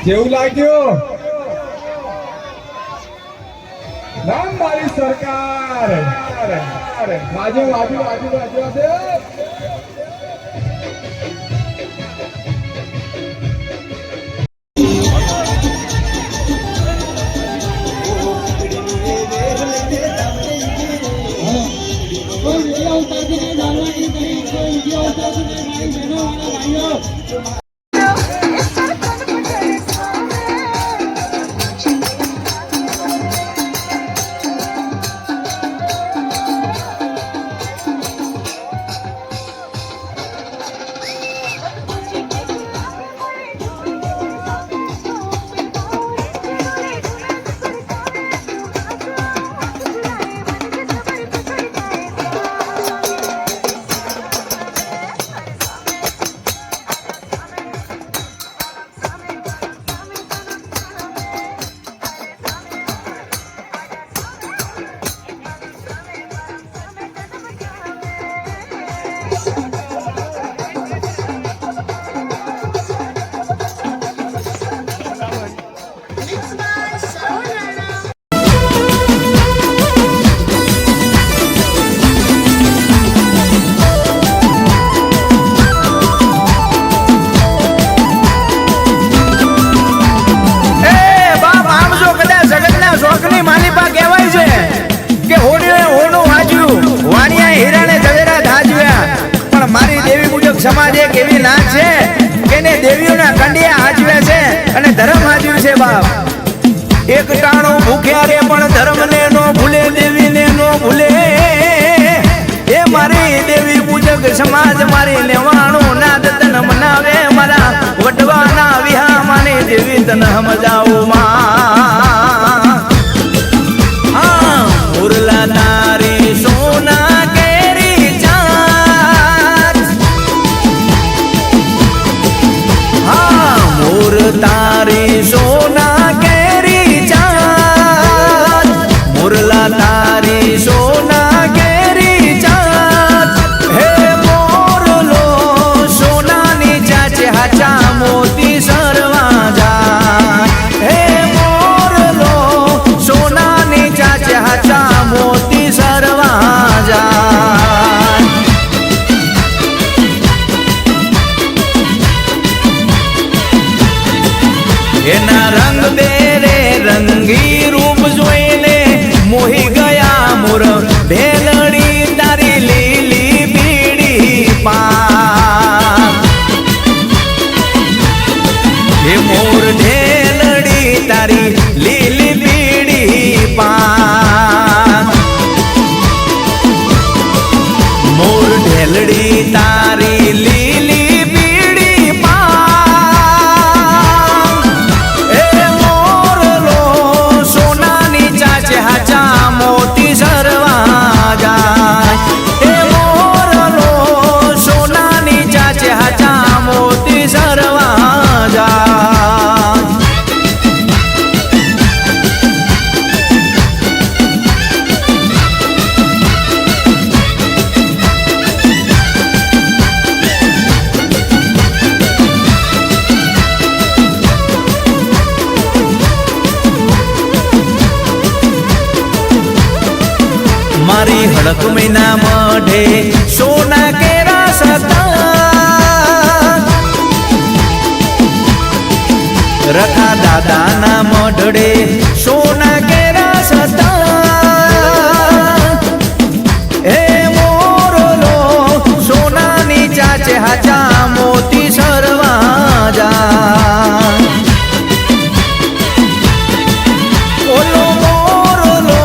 કેવું લાગ્યું નામ મારી સરકાર બાજુ બાજુ બાજુ બાજુ સમાજ એક એવી નાચ છે કે એને દેવીઓના કંડિયા હાજવે છે અને ધર્મ હાજવ્યું છે બાપ. એક ટાણું ભૂખ્યા રે પણ ધર્મને નો ભૂલે, દેવીને નો ભૂલે. એ મારી દેવી પૂજક સમાજ મારી નેવાણું નાદ તન મનાવે, મારા વડવાના વિહા માની દેવી તન સમજાવું માં. હા ઉરલા તારી સોના કેરી ચાંદ, હા મોર તારી સોના કેરી ચાંદ, મુરલા તારી સોના કેરી ચાંદ. હે મોરલો સોનાની ચાચે હાચા મોતી સરવા જાય. હે મોરલો સોનાની ચાચે હાચા મોતી સરવા જાય. એના રંગ બેરે રંગી રૂપ જોઈને મોહી ગયા મોર ઢેલડી તારી લીલી પીડી પાક. એ મોર ઢેલડી તારી લીલી પીડી પાક. મોર ઢેલડી તારી લીલી પીડી પાક. એ મોરલો સોનાની ચાચે હાચા મોતી સરવા જાય. એ મોરલો સોનાની ચાચે હાચા મોતી સરવા જાય. મારી હડક મહિના મઢે સોના કેરા સતા, રખા દાદાના મઢડે સોના કેરા સતા. હે મોરલો સોનાની ચાચે હાચા મોતી સરવા જાય. ઓલો મોરલો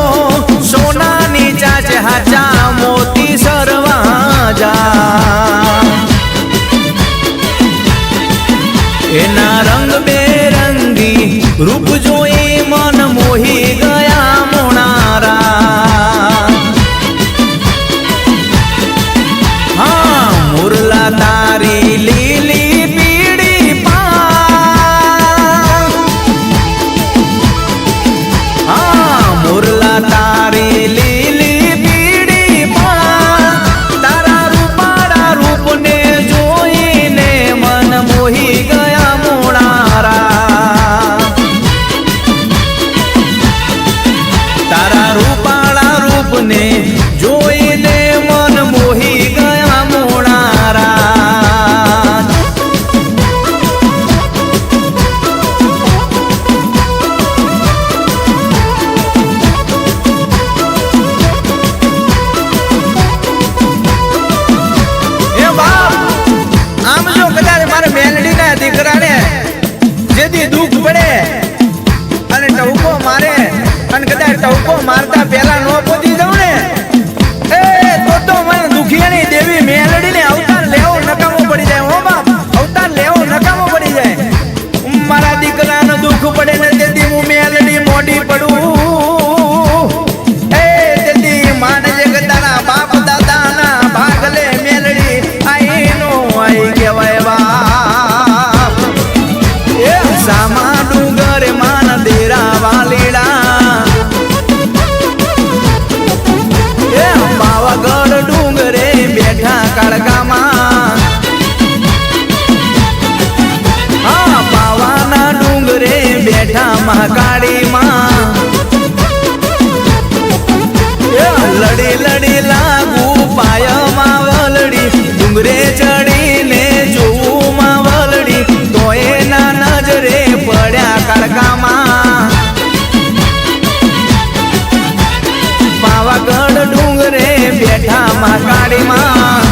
સોનાની ચાચે હાચા મોતી સરવા જાય. એના રંગ બેરંગી રૂપ જોઈ મન મોહી ગયા મોણારા. હા મુરલા તારી લીલી પીડી પાક. હા મુરલા તારી લીલી પીડી પાક. તારા રૂપાળા રૂપને જોઈને મન મોહી ગયા મોણારા. અને ટહુકો મારે અને કદાચ ટહુકો મારતા પહેલા નો પહોંચી જાઉં ને તો મને દુખિયાની દેવી મેલડીને અવતાર લેવો નકામો પડી જાય. હો બાપ, અવતાર લેવો નકામો પડી જાય. મારા દીકરાનું દુઃખ પડે ને તેથી હું મેલડી મોડી પડું. તેથી માનજે કે તારા બાપ દાદાના ભાગલે મેલડી આઈનો આઈ કહેવાય બાપ. એ સામા ડુંગર માન દેરા વાલીડા, એ પાવાગઢ ડુંગરે બેઠા કાળકામાં, હા પાવાના ડુંગરે બેઠા મહાકાળીમાં. લડી લડી લાગુ પાયમાં વલડી, ડુંગરે ચડીને જોવું માં વલડી, તો એના નજરે પડ્યા કાળકામાં. પાવાગઢ ડુંગરે બેઠા મહાકાળીમાં.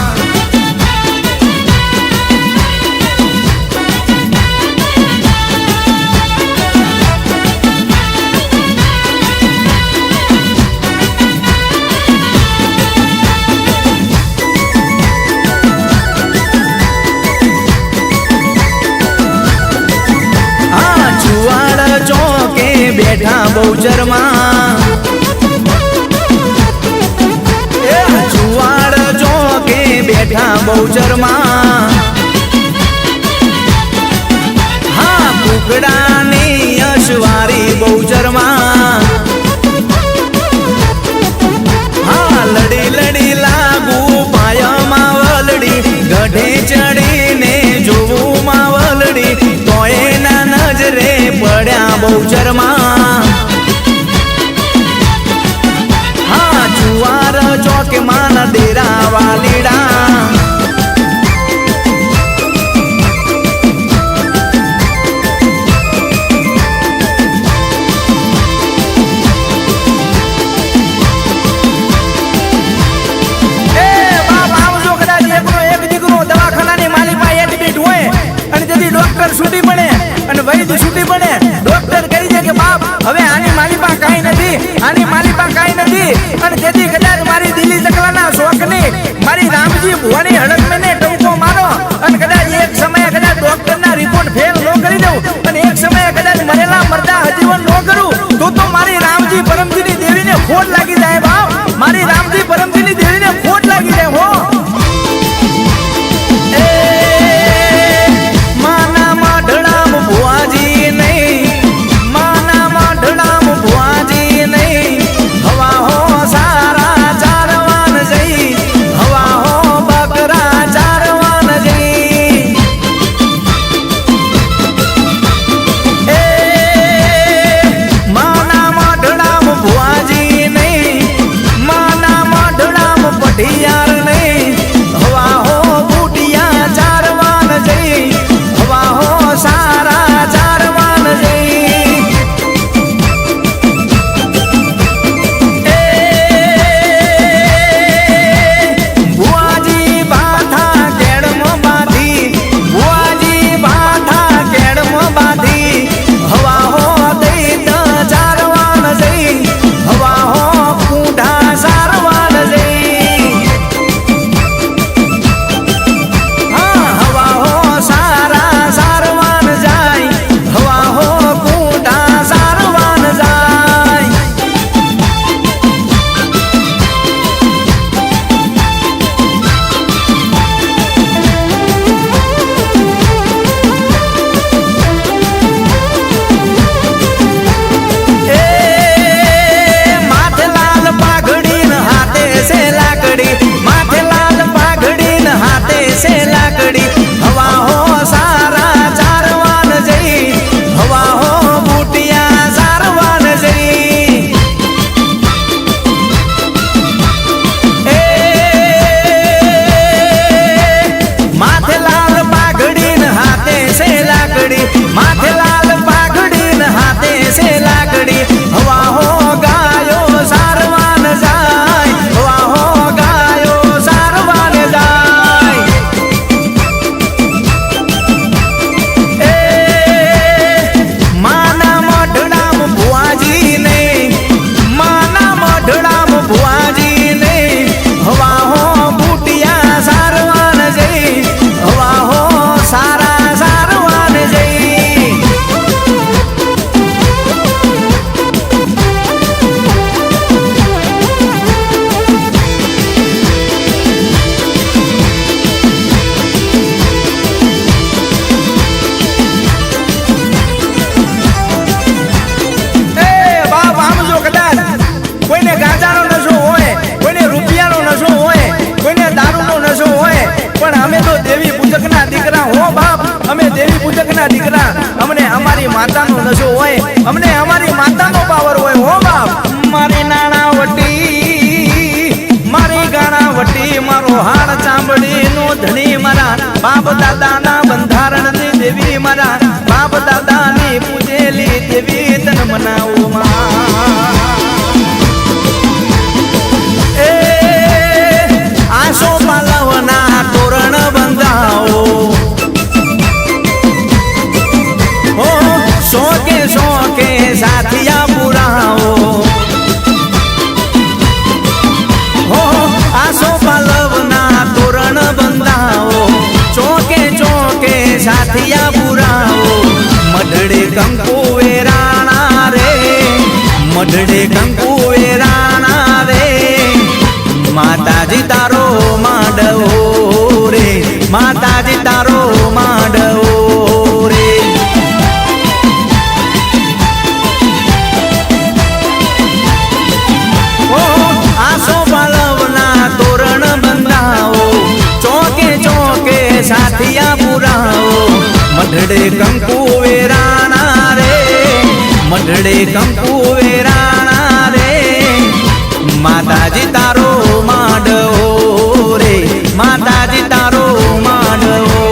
ચોકે બેઠા બહુચરમાં, ચુવાડ ચોકે બેઠા બહુચરમાં. હા કુકડાની અશવારી બહુચરમાં. હા લડી લડી લાગુ પાયમાં વલડી, ગઢે ચડીને જોવું માં વલડી, તો એના નજરે પડ્યા બહુચરમાં. હા જુવાર ચોકે માન દેરા વાલીડા, છૂટી પડે અને વૈદ છૂટી પડે. ડોક્ટર કહી દે કે બાપ હવે આની માલિપા કાંઈ નથી, આની માલિપા કાંઈ નથી. અને તેથી કદાચ મારી દિલ્હી ચકલાના શોખની મારી રામજી ભુવાની હડકને ટૂંકો મારો અને કદાચ એક સમયે કદાચ ડોક્ટરના રિપોર્ટ ફેલ ન કરી દઉં અને એક સમયે કદાચ મરેલા મરદા હજીવન ન કરું તો મારી રામજી પરમજીની દેવીને ખોટ લાગી જાય બાપ. મારી રામજી પરમજીની દેવીને ખોટ લાગી જાય. હો મઢડે કંકુ વેરાણા રે માતાજી તારો માંડવો રે માતાજી તારો માંડવો રે ઓ આસો પાલવના તોરણ બંધાવો ચોકે ચોકે સાથિયા પુરાવો મઢડે કંકુ વેરાણા રે મઢડે કંકુ વેરાણા રે માતાજી તારો માંડવો રે માતાજી તારો માંડવો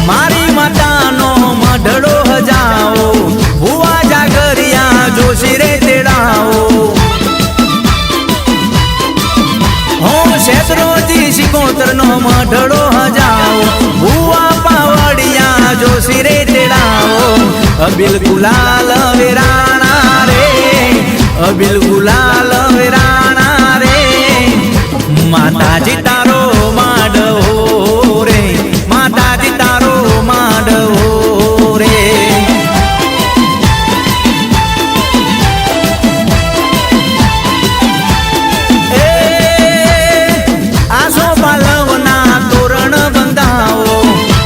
મારી માતાનો મઢડો હજાવો ભુવા જાગરિયા જોશી રે તેડાવો હો શેત્રોજી સિકોતરનો મઢડો હજાવો ભુવા પાવડિયા જોશી રે તેડાવો અબિલ ગુલાલ વેરાણા રે અબિલ ગુલાલ વેરાણા રે માતાજી તારો માંડવો રે માતાજી તારો માંડવો રે એ આસો પાલવના તોરણ બંધાવો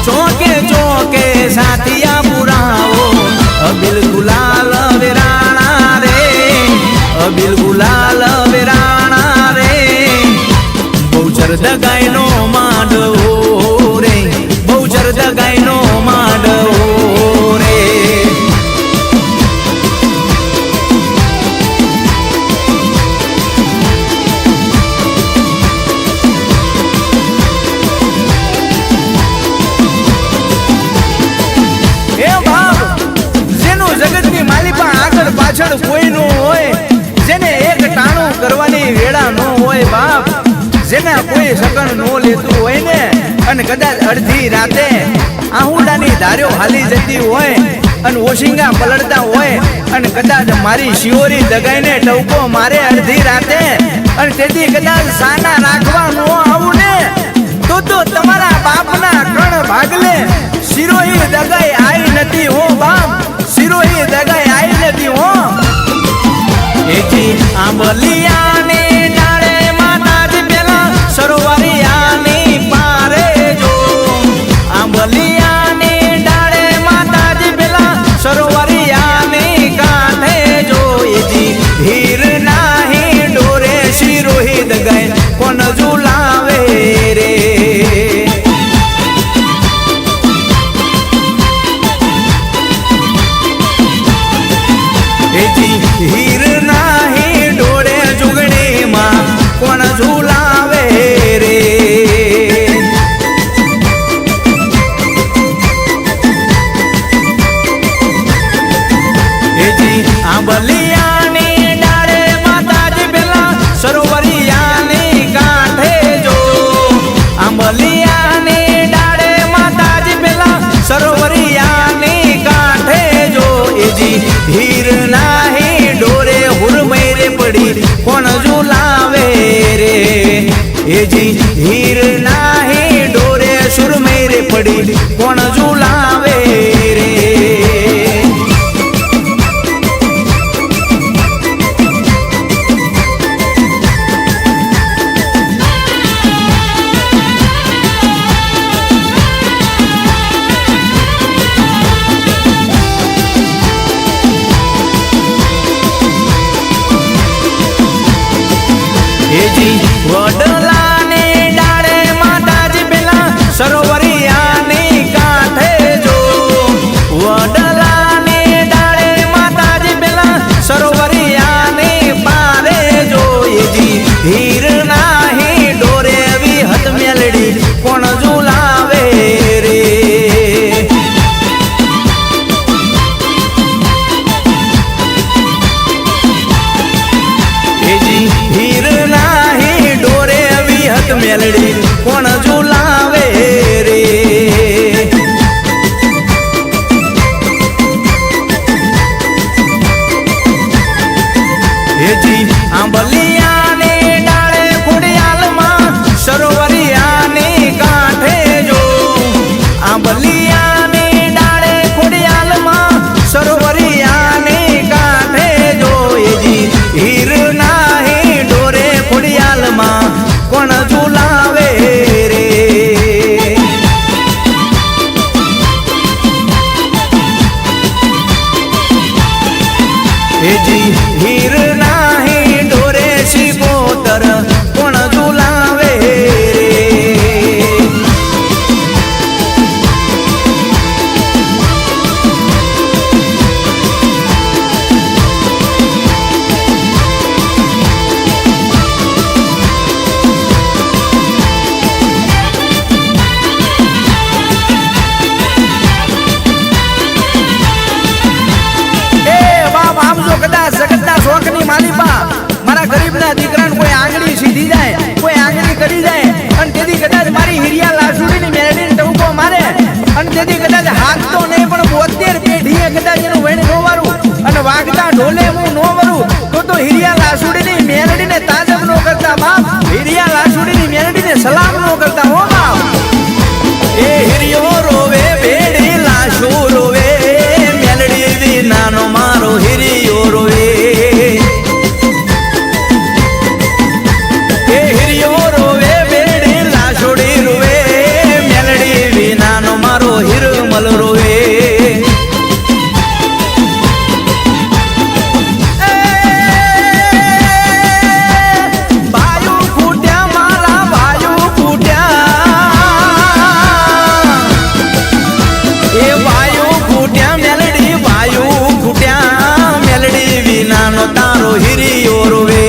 ચોકે ચોકે સાથિયા પુરાવો અબિલ ગુલાલ વેરાણા રે અબિલ ગુલાલ વેરાણા રે બહુચર દગાઈનો માંડવો રે બહુચર દગાઈનો માંડવો રે એ બાપ જેનું જગતની માલિપા આગળ પાછળ કોઈ નો હોય જેને એક ટાણું કરવાની વેળા નો હોય બાપ જેને કોઈ સગન નો લેતું હોય ને અને કદાચ અડધી રાતે આહુડાની ધાર્યો હાલી જતી હોય અને ઓશિંગા પલળતા હોય અને કદાચ મારી શિયોરી દગાઈને ટવકો મારે અડધી રાતે અને તેથી કદાચ સાના રાખવા નો આવું ને તો તમારા બાપના કણ ભાગલે શિરોહી દગાઈ આઈ નથી હો બાપ શિરોહી દગાઈ આઈ નથી હો એથી આંબલિયાને ડાળે માતાજી પેલા સરોવરિયાની પારે જો આંબલિયાને ડાળે માતાજી પેલા સરોવરિયાની કાંઠે જો એજી હીર નાહી ડોરે શિરોહી દગાઈ કોણ ઝુલાવે રે હીર નાહી ડોળે જુગણીમાં કોણ ઝુલાવે રે એજી આંબલિયાની ડાળે માતાજી પેલા સરોવરિયાની કાંઠે જો આંબલિયાની ડાળે માતાજી પેલા સરોવરિયાની કાંઠે જો એજી હીર નાહી ડોરે હુરમૈરે પડી કોણ ઝુલાવે રે એજી હીર નાહી ડોરે સુરમૈરે પડી કોણ ઝુલાવે રે એજી વડલાને ડાળે માતાજી પેલા સરોવરિયાની કાંઠે જાંબલિયાની ડાળે ખોડિયાલમાં સરોવરિયાની કાંઠે જોઈજી હીર નાહી ડોરે ખોડિયાલમાં કોણ ઝુલાવે રે હેજી હીર નાહી ડોરે શિકોતર કોણ ઝુલાવે રે શોખની માલિપા મારા ગરીબના દીકરાને કોઈ આંગળી સીધી જાય કોઈ આંગળી કરી જાય અને તેથી કદાચ મારી હિરિયા લાસુડીની મેળવીને ટવકો મારે અને તેથી કદાચ હાથ તો નહીં પણ 72 પેઢીએ કદાચ એનું વેણ નો વારું અને વાગતા ઢોલે હું નો વરું તો હિરિયા લાસુડીની મેળડીને તાજબ નો કરતા બાપ હિરિયા લાસુડીની મેળડીને સલામ નો કરતા હો બાપ એ હિરિયો રોવે બેડી લાસુ રોવે મેળડી વિનાનો મારો હિરિયો રોવે હિરમલ રોવે ભાયુ ફૂટ્યા મારા ભાયુ ફૂટ્યા એ ભાયુ ફૂટ્યા મેલડી ભાયુ ફૂટ્યા મેલડી વિનાનો તારો હિરિયો રોવે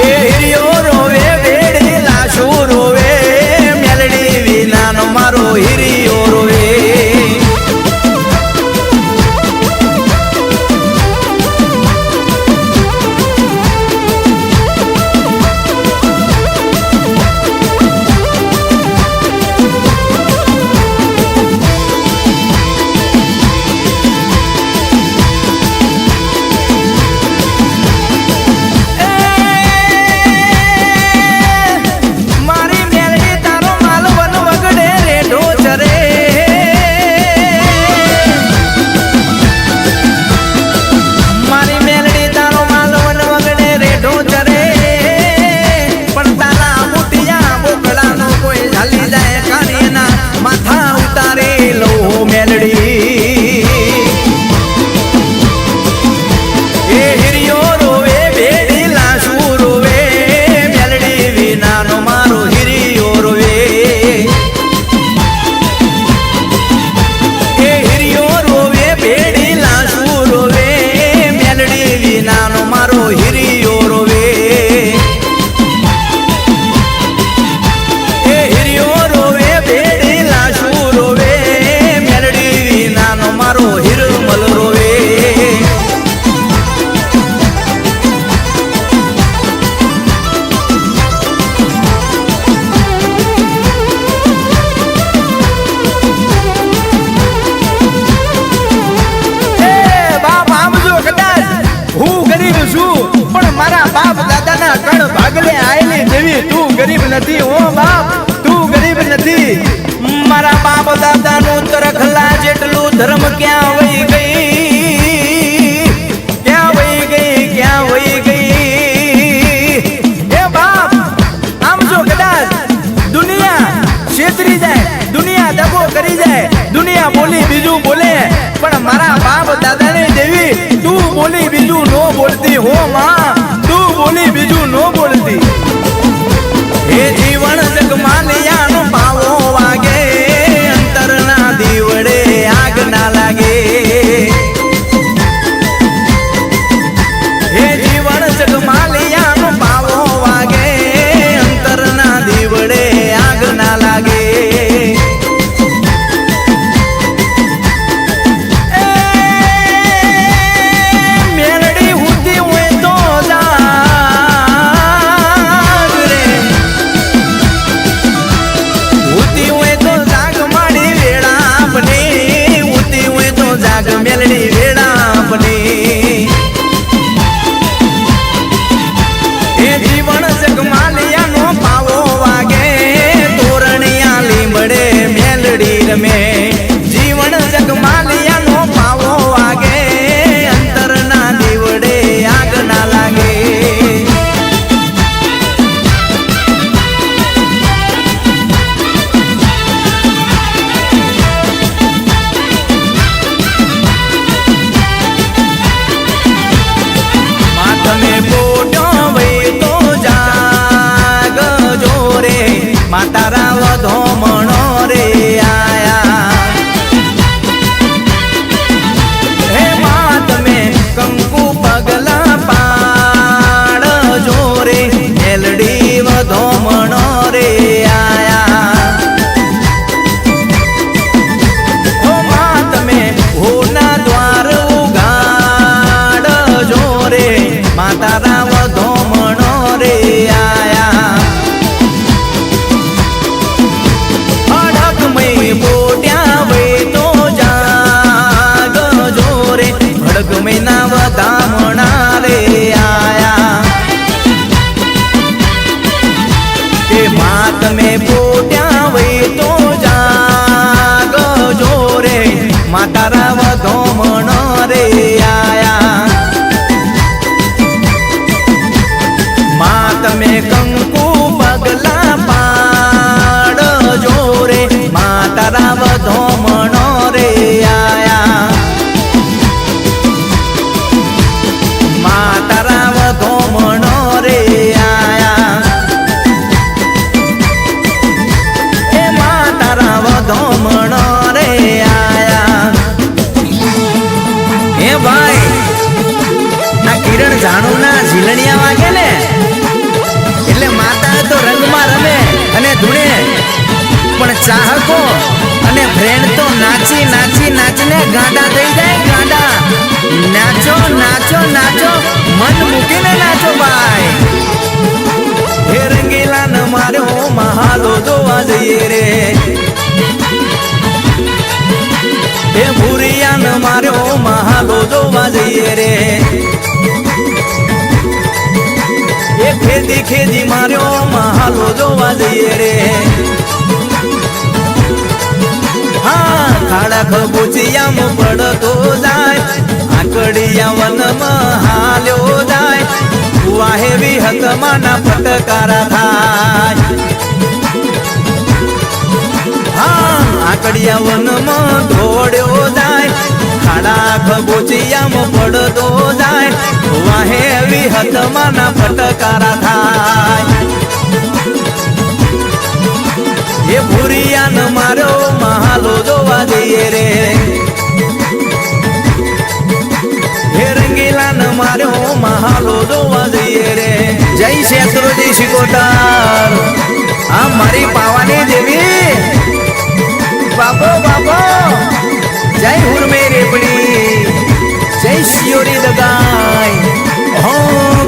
એ હિરિયો રોવે બેડી લાશો રોવે મારો હિરિયો રોવે ગરીબ નથી હો બાપ તું ગરીબ નથી મારા બાપ દાદાનું તરખલા જેટલું ધર્મ ક્યાં વહી ગઈ ક્યાં વહી ગઈ ક્યાં વહી ગઈ એ બાપ આમ જો કદાચ દુનિયા છેતરી જાય દુનિયા દગો કરી જાય દુનિયા બોલી બીજું બોલે પણ મારા બાપ દાદાને દેવી તું બોલી બીજું નો બોલતી હો માં તું બોલી બીજું નો બોલતી એ જીવન જગમાલિયાનો પાવો વાગે અંતરના દીવડે આગ ના લાગે એ જીવન જગમાલિયાનો પાવો વાગે અંતરના દીવડે આગ ના લાગે મેરડી હુતી હોય તો માતારા વધો મણો રે આયા હે માં તમે કંકુ પગલા પાડ જોરે મેલડી વધો મણો રે આયા ઓ માં તમે હોના દ્વાર ઉગાડ જોરે માતારા વધો મણો રે આયા અડકમય બોટ્યા વે તો જાગ જોરે અડકમયના વધામણા રે આયા કે માં તમે બોટ્યા વે તો જાગ જોરે માતારા વધો મણો રે આયા માં તમે કંકુ પગલા પાડ જોરે માતારા વધો મણો રે આયા માતારા વધો મણો રે આયા એ માતારા વધો મણો રે આયા એ ભાઈ આ કિરણ જાણુના ઝીલણિયા વાગે ને એટલે માતા તો રંગમાં રમે અને ધૂણે પણ ચાહકો અને ફ્રેન્ડ તો નાચી નાચી નાચીને ગાંડા થઈ જાય ગાંડા નાચો નાચો નાચો મન મૂકીને નાચો ભાઈ હે રંગીલા ન માર્યો મહાલો જોવા જઈએ રે હે ભૂરિયા ન માર્યો મહાલો જોવા જઈએ રે એ ખેદી ખેદી માર્યો મહાલો જોવા જઈએ રે હા ખાડા ખબૂચિયામાં પડતો જાય આકડિયા વનમાં હાલ્યો જાય વાહે વિહતમાના ફટકારા થાય હા આકડિયા વનમાં દોડ્યો જાય ખાડા ખબૂચિયામાં પડતો જાય વાહે વિહતમાના ફટકારા થાય એ ભૂરિયા ન માર્યો મહાલો જોવા જઈએ રે હે રંગીલા ન માર્યો મહાલો જોવા જઈએ રે જય શેત્રુજી શિકોતર આ મારી પાવાની દેવી બાપો બાપો જય હુરમે રેપડી જય શિયોરી દગાઈ હો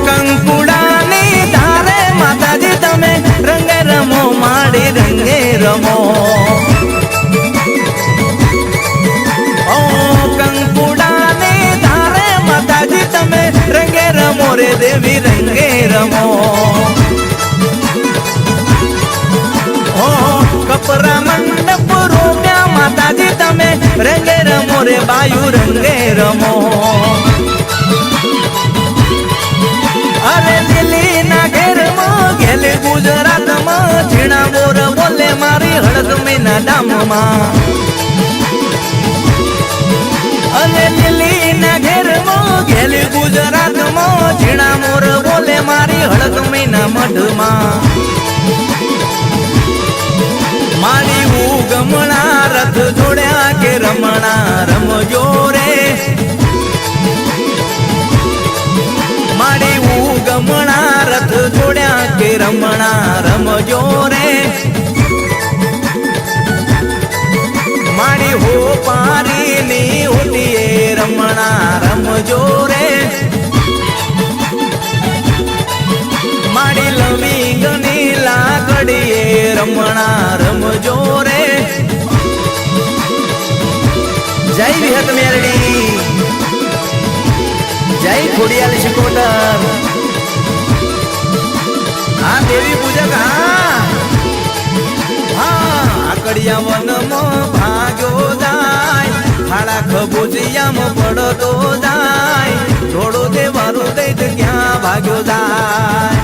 કંકુડાની ધારે માતાજી તમે રંગે રમો માડી રંગે રમો ઓ કંકુડાની ધારે માતાજી તમે રંગે રમો રે દેવી રંગે રમો ઓ કપરા મંડપ રોપ્યા માતાજી તમે રંગે રમો રે બાયુ રંગે રમો અરે દિલ્હી ના ઘેરમાં ગેલે ગુજરાતમાં ઝીણા મોર બોલે મારી હળદમીના ડામમાં અને દિલ્હી ના ઘેરમાં ગેલે ગુજરાતમાં ઝીણા મોર બોલે મારી હળદમીના મઢમાં મારી ઉગમણા રથ જોડ્યા કે રમણા રમજો રે મારી ઉગમણા રથ જોડ્યા કે રમણા રમજો રે મારી હો પારીની ઉટીએ રમણા રમજો રે મારી લવિંગની લાકડીએ રમણા રમજો રે જય વિહત મેરડી જય ખોડિયાલ શિકોતર હા દેવી પૂજક હા આકડિયા વનમાં ભાગ્યો જાય ખાડા ખબૂચિયામાં પડતો જાય થોડો તે વારું દઈ ક્યાં ભાગ્યો જાય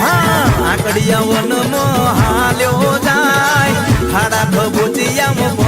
હા આકડિયા વનમાં હાલ્યો જાય ખાડા ખબૂચિયામાં